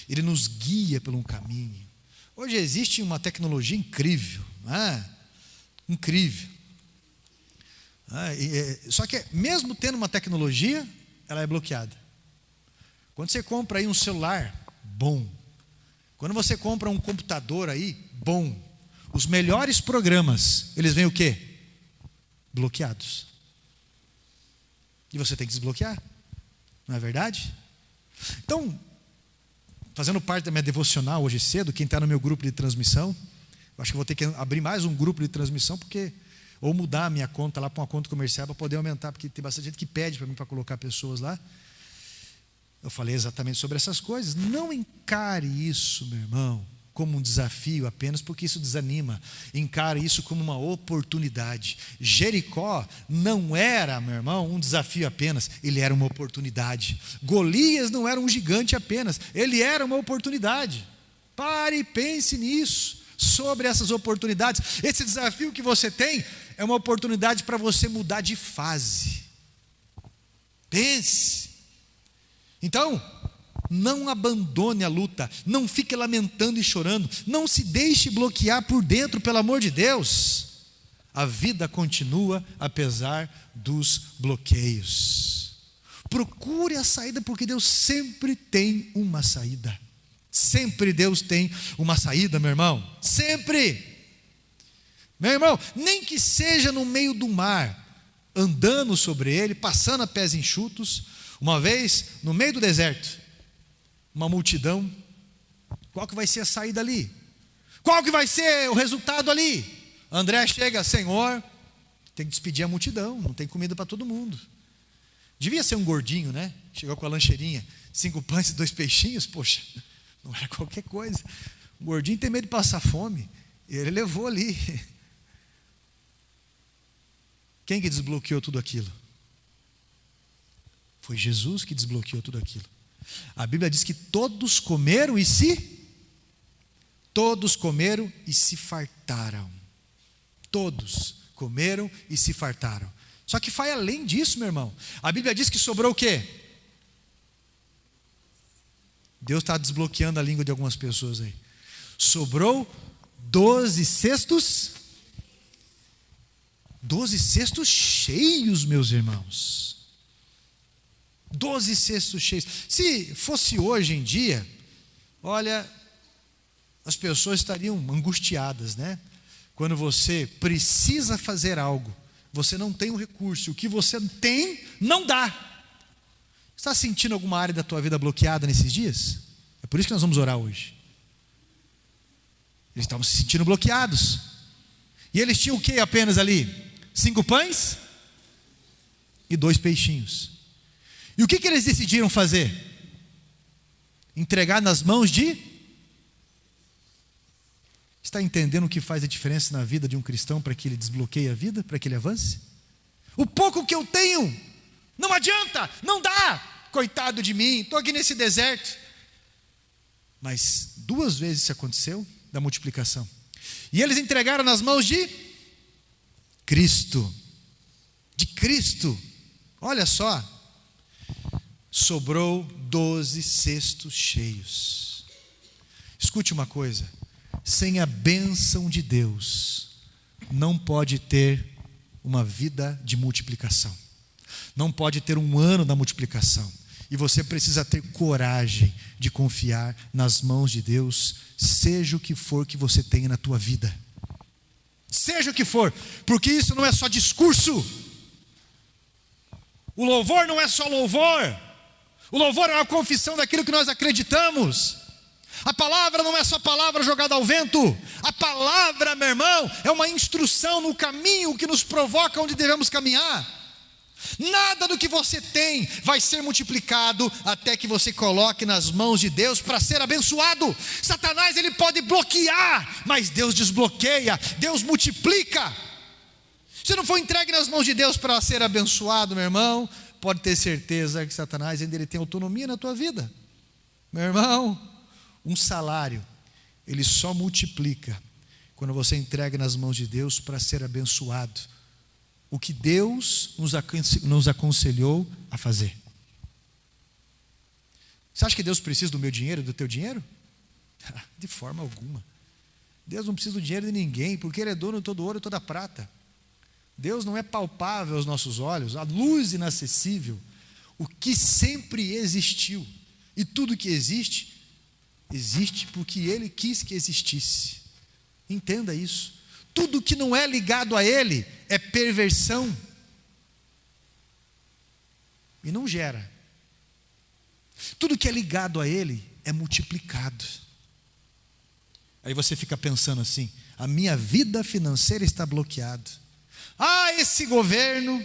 Ele nos guia por um caminho. Hoje existe uma tecnologia incrível, incrível. Só que mesmo tendo uma tecnologia, ela é bloqueada. Quando você compra aí um celular bom, quando você compra um computador aí bom, os melhores programas, eles vêm o quê? Bloqueados. E você tem que desbloquear, não é verdade? Então, fazendo parte da minha devocional hoje cedo, quem está no meu grupo de transmissão, eu acho que vou ter que abrir mais um grupo de transmissão, ou mudar a minha conta lá para uma conta comercial para poder aumentar, porque tem bastante gente que pede para mim para colocar pessoas lá. Eu falei exatamente sobre essas coisas. Não encare isso, meu irmão, como um desafio apenas, porque isso desanima. Encare isso como uma oportunidade. Jericó não era, meu irmão, um desafio apenas, ele era uma oportunidade. Golias não era um gigante apenas, ele era uma oportunidade. Pare e pense nisso, sobre essas oportunidades. Esse desafio que você tem é uma oportunidade para você mudar de fase. Pense. Então, não abandone a luta, não fique lamentando e chorando, não se deixe bloquear por dentro, pelo amor de Deus. A vida continua apesar dos bloqueios. Procure a saída, porque Deus sempre tem uma saída. Sempre Deus tem uma saída, meu irmão. Sempre. Meu irmão, nem que seja no meio do mar, andando sobre ele, passando a pés enxutos. Uma vez, no meio do deserto, uma multidão. Qual que vai ser a saída ali? Qual que vai ser o resultado ali? André chega: Senhor, tem que despedir a multidão, não tem comida para todo mundo. Devia ser um gordinho, né? Chegou com a lancheirinha, 5 pães e 2 peixinhos, poxa, não era qualquer coisa. O gordinho tem medo de passar fome, ele levou ali. Quem que desbloqueou tudo aquilo? Foi Jesus que desbloqueou tudo aquilo. A Bíblia diz que todos comeram e se fartaram. Todos comeram e se fartaram. Só que vai além disso, meu irmão. A Bíblia diz que sobrou o quê? Deus está desbloqueando a língua de algumas pessoas aí. Sobrou 12 cestos. 12 cestos cheios, meus irmãos. 12 cestos cheios. Se fosse hoje em dia, olha, as pessoas estariam angustiadas, né? Quando você precisa fazer algo, você não tem o recurso, o que você tem, não dá. Está sentindo alguma área da tua vida bloqueada nesses dias? É por isso que nós vamos orar hoje. Eles estavam se sentindo bloqueados. E eles tinham o que apenas ali? 5 pães e 2 peixinhos. E o que eles decidiram fazer? Entregar nas mãos de... Está entendendo o que faz a diferença na vida de um cristão para que ele desbloqueie a vida, para que ele avance? O pouco que eu tenho, não adianta, não dá. Coitado de mim, estou aqui nesse deserto. Mas 2 vezes isso aconteceu, da multiplicação. E eles entregaram nas mãos de Cristo. De Cristo. Olha só. Sobrou 12 cestos cheios. Escute uma coisa. Sem a bênção de Deus, não pode ter uma vida de multiplicação. Não pode ter um ano da multiplicação. E você precisa ter coragem de confiar nas mãos de Deus, seja o que for que você tenha na tua vida. Seja o que for, porque isso não é só discurso. O louvor não é só louvor. O louvor é uma confissão daquilo que nós acreditamos. A palavra não é só palavra jogada ao vento. A palavra, meu irmão, é uma instrução no caminho que nos provoca onde devemos caminhar. Nada do que você tem vai ser multiplicado até que você coloque nas mãos de Deus para ser abençoado. Satanás, ele pode bloquear, mas Deus desbloqueia, Deus multiplica. Se não for entregue nas mãos de Deus para ser abençoado, meu irmão, pode ter certeza que Satanás ainda ele tem autonomia na tua vida. Meu irmão, um salário, ele só multiplica quando você entrega nas mãos de Deus para ser abençoado. O que Deus nos aconselhou a fazer. Você acha que Deus precisa do meu dinheiro, do teu dinheiro? De forma alguma. Deus não precisa do dinheiro de ninguém, porque Ele é dono de todo ouro e toda prata. Deus não é palpável aos nossos olhos, a luz inacessível. O que sempre existiu, e tudo que existe, existe porque Ele quis que existisse. Entenda isso. Tudo que não é ligado a Ele é perversão e não gera. Tudo que é ligado a Ele é multiplicado. Aí você fica pensando assim: a minha vida financeira está bloqueada. Esse governo,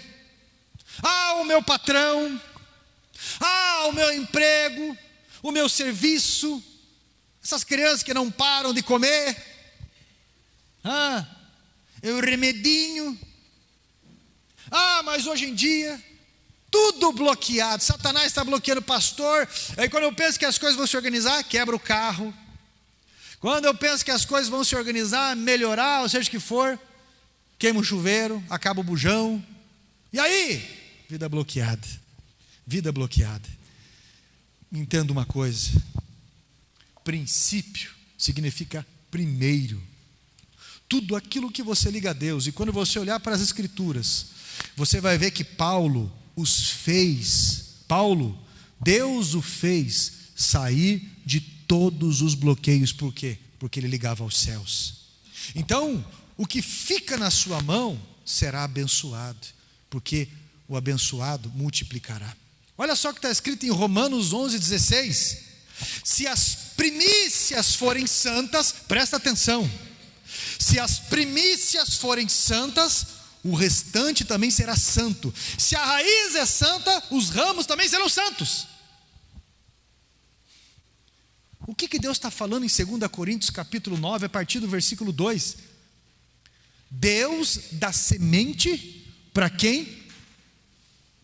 o meu patrão, o meu emprego, o meu serviço, essas crianças que não param de comer, o remedinho, mas hoje em dia, tudo bloqueado. Satanás está bloqueando o pastor. Aí quando eu penso que as coisas vão se organizar, quebra o carro. Quando eu penso que as coisas vão se organizar, melhorar, ou seja o que for, queima o chuveiro, acaba o bujão. E aí? Vida bloqueada. Vida bloqueada. Entenda uma coisa: princípio significa primeiro. tudo aquilo que você liga a Deus. E quando você olhar para as Escrituras, você vai ver que Deus o fez sair de todos os bloqueios. Por quê? Porque ele ligava aos céus. Então, o que fica na sua mão será abençoado, porque o abençoado multiplicará. Olha só o que está escrito em Romanos 11:16. Se as primícias forem santas, presta atenção, se as primícias forem santas, o restante também será santo. Se a raiz é santa, os ramos também serão santos. O que Deus está falando em 2 Coríntios capítulo 9, a partir do versículo 2? Deus dá semente para quem?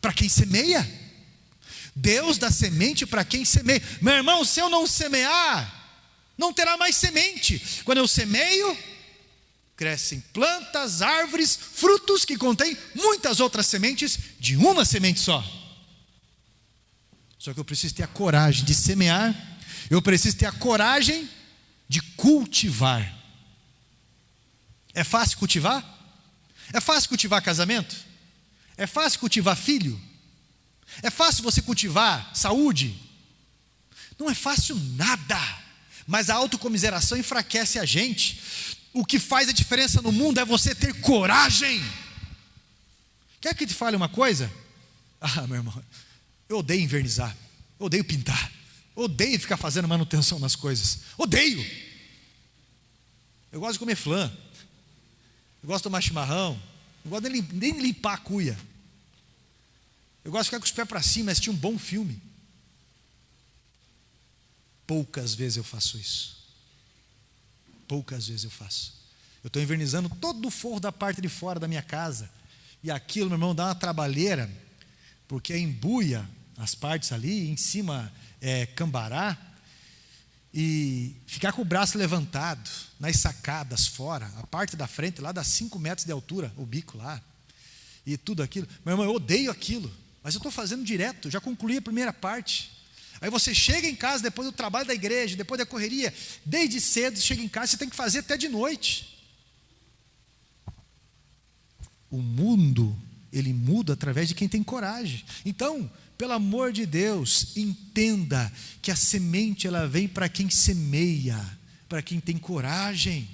Para quem semeia. Deus dá semente para quem semeia. Meu irmão, se eu não semear, não terá mais semente. Quando eu semeio, crescem plantas, árvores, frutos que contêm muitas outras sementes de uma semente só. Só que eu preciso ter a coragem de semear, eu preciso ter a coragem de cultivar. É fácil cultivar? É fácil cultivar casamento? É fácil cultivar filho? É fácil você cultivar saúde? Não é fácil nada, mas a autocomiseração enfraquece a gente. O que faz a diferença no mundo é você ter coragem. Quer que te fale uma coisa? Meu irmão, eu odeio invernizar, eu odeio pintar, eu odeio ficar fazendo manutenção nas coisas, odeio. Eu gosto de comer flan, eu gosto de tomar chimarrão, não gosto nem de limpar a cuia. Eu gosto de ficar com os pés para cima, assistir um bom filme. Poucas vezes eu faço isso. Poucas vezes eu faço. Eu estou invernizando todo o forro da parte de fora da minha casa. E aquilo, meu irmão, dá uma trabalheira, porque embuia as partes ali, em cima é cambará. E ficar com o braço levantado, nas sacadas fora, a parte da frente lá dá 5 metros de altura, o bico lá. E tudo aquilo. Meu irmão, eu odeio aquilo. Mas eu estou fazendo direto, já concluí a primeira parte. Aí você chega em casa depois do trabalho da igreja, depois da correria, desde cedo chega em casa, você tem que fazer até de noite. O mundo, ele muda através de quem tem coragem. Então, pelo amor de Deus, entenda que a semente ela vem para quem semeia, para quem tem coragem.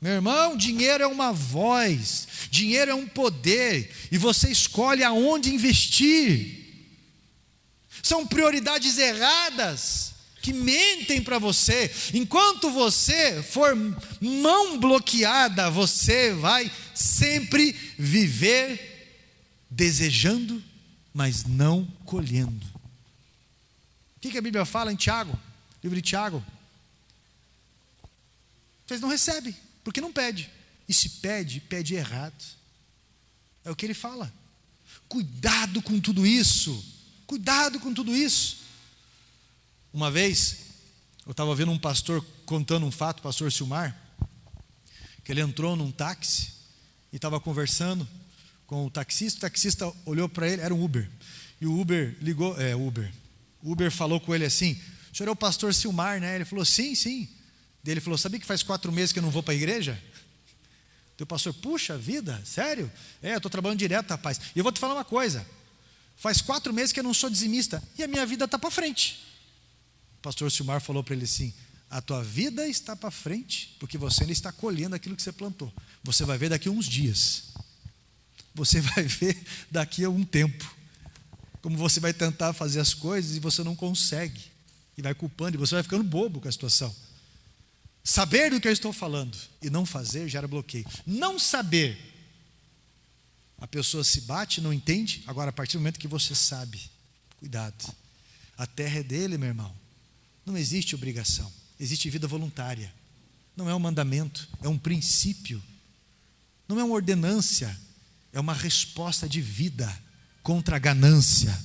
Meu irmão, dinheiro é uma voz, dinheiro é um poder, e você escolhe aonde investir. São prioridades erradas que mentem para você. Enquanto você for mão bloqueada, você vai sempre viver desejando, mas não colhendo. O que a Bíblia fala em Tiago, livro de Tiago? Vocês não recebem, porque não pede. E se pede, pede errado. É o que ele fala. Cuidado com tudo isso. Cuidado com tudo isso. Uma vez, eu estava vendo um pastor contando um fato, o pastor Silmar, que ele entrou num táxi e estava conversando com o taxista olhou para ele, era um Uber, e o Uber ligou, o Uber falou com ele assim: o senhor é o pastor Silmar, né? Ele falou, sim. Daí ele falou, sabia que faz 4 meses que eu não vou para a igreja? O pastor, puxa vida, sério? Eu estou trabalhando direto, rapaz. E eu vou te falar uma coisa, faz 4 meses que eu não sou dizimista, e a minha vida está para frente. O pastor Silmar falou para ele assim: a tua vida está para frente, porque você ainda está colhendo aquilo que você plantou. Você vai ver daqui a uns dias, você vai ver daqui a um tempo, como você vai tentar fazer as coisas e você não consegue, e vai culpando, e você vai ficando bobo com a situação. Saber do que eu estou falando e não fazer gera bloqueio. Não saber, a pessoa se bate, não entende. Agora, a partir do momento que você sabe, cuidado, a terra é dele, meu irmão. Não existe obrigação, existe vida voluntária. Não é um mandamento, é um princípio. Não é uma ordenância, é uma resposta de vida contra a ganância.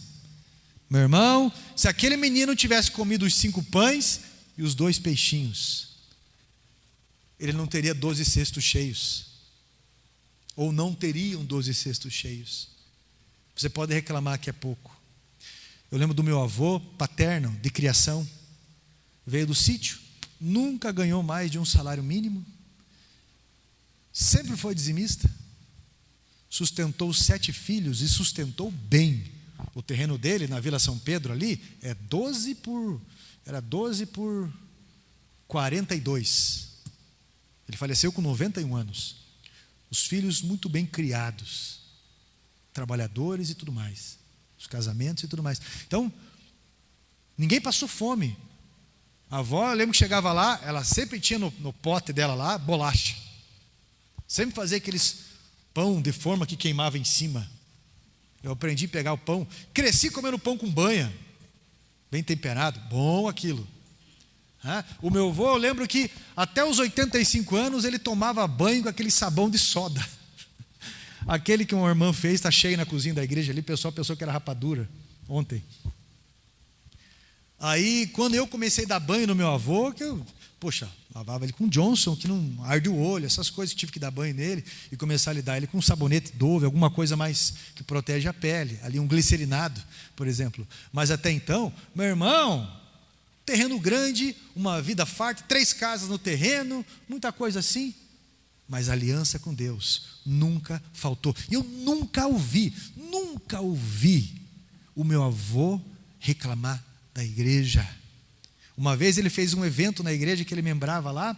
Meu irmão, se aquele menino tivesse comido os 5 pães e os 2 peixinhos, ele não teria 12 cestos cheios, ou não teriam 12 cestos cheios. Você pode reclamar que é pouco. Eu lembro do meu avô paterno, de criação, veio do sítio, nunca ganhou mais de um salário mínimo, sempre foi dizimista, sustentou 7 filhos e sustentou bem. O terreno dele na Vila São Pedro ali era 12 por 42. Ele faleceu com 91 anos. Os filhos muito bem criados, trabalhadores e tudo mais, os casamentos e tudo mais. Então, ninguém passou fome. A avó, eu lembro que chegava lá, ela sempre tinha no pote dela lá, bolacha. Sempre fazia aqueles pão de forma que queimava em cima. Eu aprendi a pegar o pão, cresci comendo pão com banha, bem temperado, bom aquilo. O meu avô, eu lembro que até os 85 anos ele tomava banho com aquele sabão de soda. Aquele que uma irmã fez, está cheio na cozinha da igreja ali, o pessoal pensou que era rapadura ontem. Aí, quando eu comecei a dar banho no meu avô, que eu, lavava ele com Johnson, que não arde o olho, essas coisas, tive que dar banho nele e começar a lidar ele com um sabonete Dove, alguma coisa mais que protege a pele, ali um glicerinado, por exemplo. Mas até então, meu irmão, terreno grande, uma vida farta, 3 casas no terreno, muita coisa assim, mas a aliança com Deus nunca faltou. Eu nunca ouvi o meu avô reclamar da igreja. Uma vez ele fez um evento na igreja que ele membrava lá,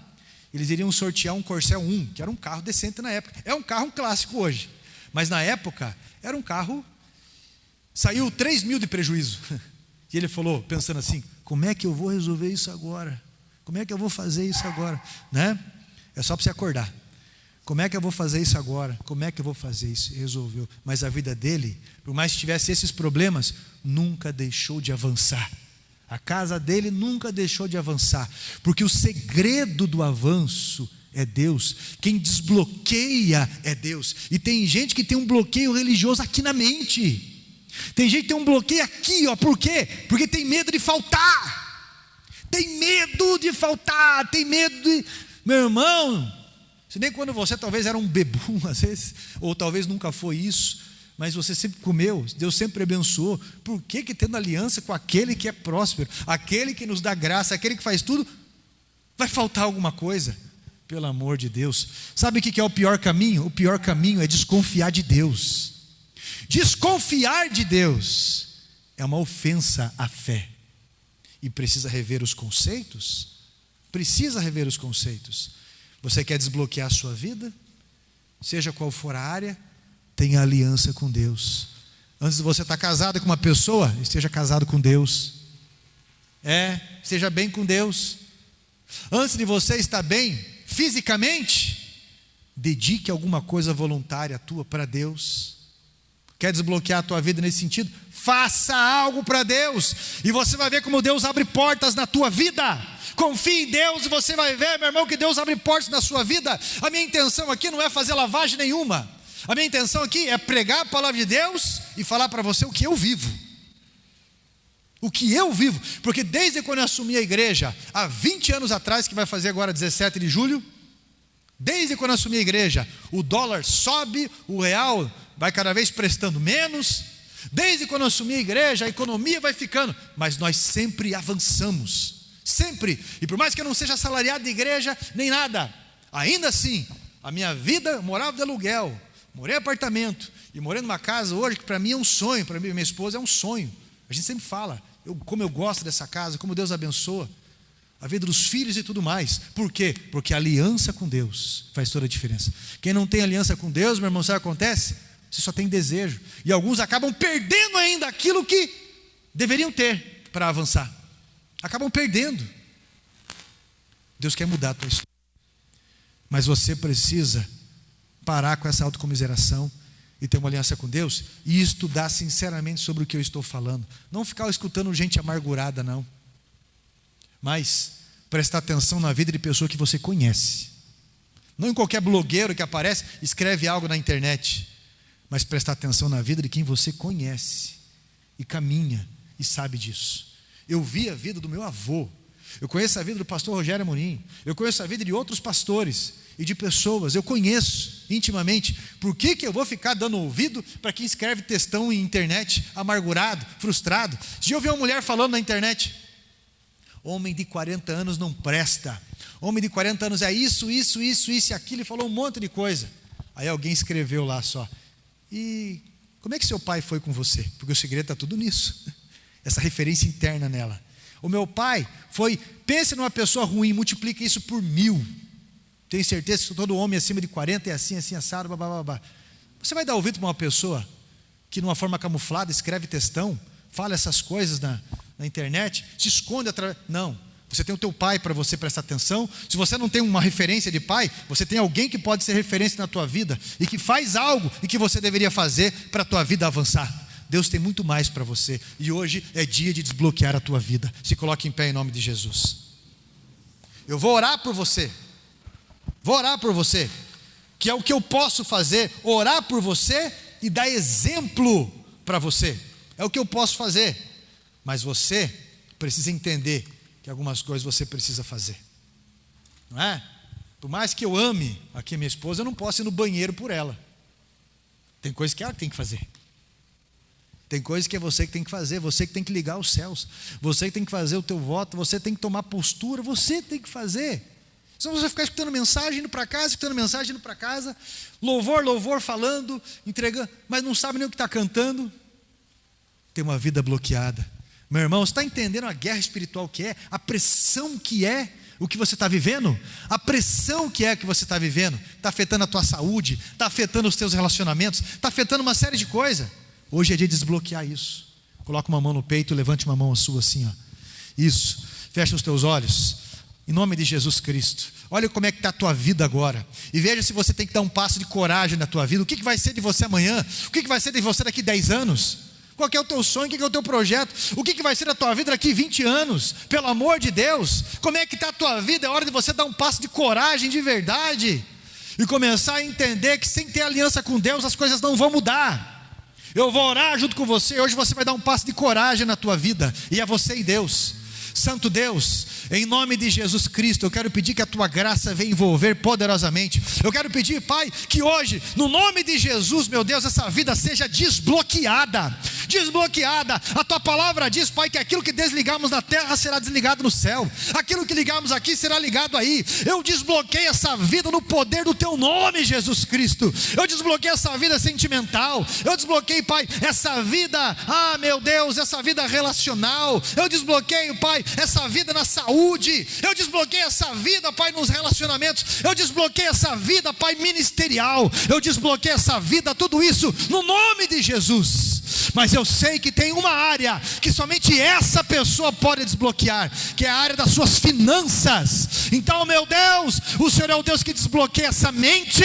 eles iriam sortear um Corcel 1, que era um carro decente na época. É um carro clássico hoje, mas na época era um carro, saiu 3 mil de prejuízo. E ele falou, pensando assim, como é que eu vou resolver isso agora? Como é que eu vou fazer isso agora? Né? É só para você acordar. Como é que eu vou fazer isso agora? Como é que eu vou fazer isso? E resolveu. Mas a vida dele, por mais que tivesse esses problemas, nunca deixou de avançar. A casa dele nunca deixou de avançar, porque o segredo do avanço é Deus. Quem desbloqueia é Deus. E tem gente que tem um bloqueio religioso aqui na mente. Tem gente que tem um bloqueio aqui, ó. Por quê? Porque tem medo de faltar. Tem medo de faltar. Tem medo de... Meu irmão, se nem quando você talvez era um bebum, às vezes, ou talvez nunca foi isso, mas você sempre comeu, Deus sempre abençoou. Por que tendo aliança com aquele que é próspero, aquele que nos dá graça, aquele que faz tudo, vai faltar alguma coisa? Pelo amor de Deus. Sabe o que é o pior caminho? O pior caminho é desconfiar de Deus. Desconfiar de Deus é uma ofensa à fé. E precisa rever os conceitos? Precisa rever os conceitos. Você quer desbloquear a sua vida? Seja qual for a área, tenha aliança com Deus. Antes de você estar casado com uma pessoa, esteja casado com Deus. Esteja bem com Deus. Antes de você estar bem fisicamente, dedique alguma coisa voluntária tua para Deus. Quer desbloquear a tua vida nesse sentido? Faça algo para Deus, e você vai ver como Deus abre portas na tua vida. Confie em Deus e você vai ver, meu irmão, que Deus abre portas na sua vida. A minha intenção aqui não é fazer lavagem nenhuma. A minha intenção aqui é pregar a palavra de Deus e falar para você o que eu vivo. O que eu vivo. Porque desde quando eu assumi a igreja, há 20 anos atrás, que vai fazer agora 17 de julho, desde quando eu assumi a igreja, o dólar sobe, o real vai cada vez prestando menos. Desde quando eu assumi a igreja, a economia vai ficando, mas nós sempre avançamos. Sempre. E por mais que eu não seja assalariado de igreja, nem nada, ainda assim, a minha vida, eu morava de aluguel, morei em apartamento, e morei numa casa hoje que para mim é um sonho, para mim e minha esposa é um sonho. A gente sempre fala, como eu gosto dessa casa, como Deus abençoa a vida dos filhos e tudo mais. Por quê? Porque a aliança com Deus faz toda a diferença. Quem não tem aliança com Deus, meu irmão, sabe o que acontece? Você só tem desejo, e alguns acabam perdendo ainda aquilo que deveriam ter para avançar. Acabam perdendo. Deus quer mudar a tua história, mas você precisa parar com essa autocomiseração e ter uma aliança com Deus e estudar sinceramente sobre o que eu estou falando. Não ficar escutando gente amargurada, não, mas prestar atenção na vida de pessoa que você conhece. Não em qualquer blogueiro que aparece, escreve algo na internet, mas prestar atenção na vida de quem você conhece e caminha e sabe disso. Eu vi a vida do meu avô, eu conheço a vida do pastor Rogério Amorim, eu conheço a vida de outros pastores e de pessoas, eu conheço intimamente. Por que eu vou ficar dando ouvido para quem escreve textão em internet, amargurado, frustrado? Se eu ver uma mulher falando na internet, Homem de 40 anos não presta. Homem de 40 anos é isso e aquilo, e falou um monte de coisa. Aí alguém escreveu lá só: e como é que seu pai foi com você? Porque o segredo está tudo nisso. Essa referência interna nela. O meu pai foi, pense numa pessoa ruim, multiplica isso por 1000. Tenho certeza que todo homem acima de 40 é assim, assado, babá. Você vai dar ouvido para uma pessoa que, numa forma camuflada, escreve textão, fala essas coisas na internet, se esconde atrás? Não. Você tem o teu pai para você prestar atenção. Se você não tem uma referência de pai, você tem alguém que pode ser referência na tua vida e que faz algo e que você deveria fazer para a tua vida avançar. Deus tem muito mais para você, e hoje é dia de desbloquear a tua vida. Se coloque em pé em nome de Jesus. Eu vou orar por você. Vou orar por você, que é o que eu posso fazer, orar por você e dar exemplo para você. É o que eu posso fazer, mas você precisa entender que algumas coisas você precisa fazer, não é? Por mais que eu ame aqui minha esposa, eu não posso ir no banheiro por ela. Tem coisas que ela tem que fazer. Tem coisas que é você que tem que fazer, você que tem que ligar os céus, você que tem que fazer o teu voto, você tem que tomar postura, você tem que fazer. Senão você vai ficar escutando mensagem, indo para casa, louvor, falando, entregando, mas não sabe nem o que está cantando. Tem uma vida bloqueada. Meu irmão, você está entendendo a guerra espiritual que é? A pressão que é o que você está vivendo? A pressão que é o que você está vivendo? Está afetando a tua saúde, está afetando os teus relacionamentos, está afetando uma série de coisas. Hoje é dia de desbloquear isso. Coloca uma mão no peito, levante uma mão sua assim, ó. Isso, fecha os teus olhos. Em nome de Jesus Cristo, olha como é que está a tua vida agora, e veja se você tem que dar um passo de coragem na tua vida. O que vai ser de você amanhã? O que vai ser de você daqui 10 anos? Qual que é o teu sonho? O que é o teu projeto? O que vai ser da tua vida daqui 20 anos? Pelo amor de Deus, como é que está a tua vida? É hora de você dar um passo de coragem de verdade, e começar a entender que sem ter aliança com Deus, as coisas não vão mudar. Eu vou orar junto com você, hoje você vai dar um passo de coragem na tua vida, e é você e Deus. Santo Deus, em nome de Jesus Cristo, eu quero pedir que a tua graça venha envolver poderosamente. Eu quero pedir, Pai, que hoje, no nome de Jesus, meu Deus, essa vida seja desbloqueada. A tua palavra diz, Pai, que aquilo que desligamos na terra será desligado no céu, aquilo que ligamos aqui será ligado aí. Eu desbloqueio essa vida no poder do teu nome, Jesus Cristo. Eu desbloqueio essa vida sentimental, eu desbloqueio, Pai, essa vida, meu Deus, essa vida relacional. Eu desbloqueio, Pai, essa vida na saúde. Eu desbloqueio essa vida, Pai, nos relacionamentos. Eu desbloqueio essa vida, Pai, ministerial. Eu desbloqueio essa vida, tudo isso no nome de Jesus. Mas eu sei que tem uma área que somente essa pessoa pode desbloquear, que é a área das suas finanças. Então, meu Deus, o Senhor é o Deus que desbloqueia essa mente,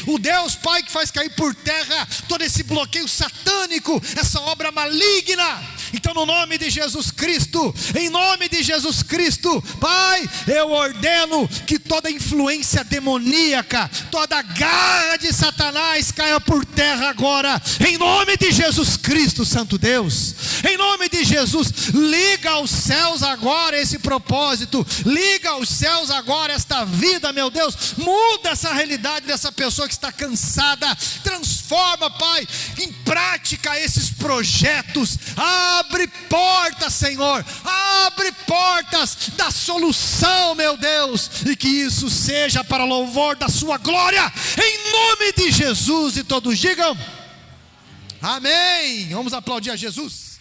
o Deus, Pai, que faz cair por terra todo esse bloqueio satânico, essa obra maligna. Então, no nome de Jesus Cristo, em nome de Jesus Cristo, Pai, eu ordeno que toda influência demoníaca, toda garra de Satanás caia por terra agora, em nome de Jesus Cristo, Santo Deus. Em nome de Jesus, liga aos céus agora esse propósito, liga aos céus agora esta vida, meu Deus. Muda essa realidade dessa pessoa que está cansada, transforma, Pai, em prática esses projetos. Abre portas, Senhor, abre portas da solução, meu Deus, e que isso seja para louvor da sua glória, em nome de Jesus. E todos digam amém. Vamos aplaudir a Jesus.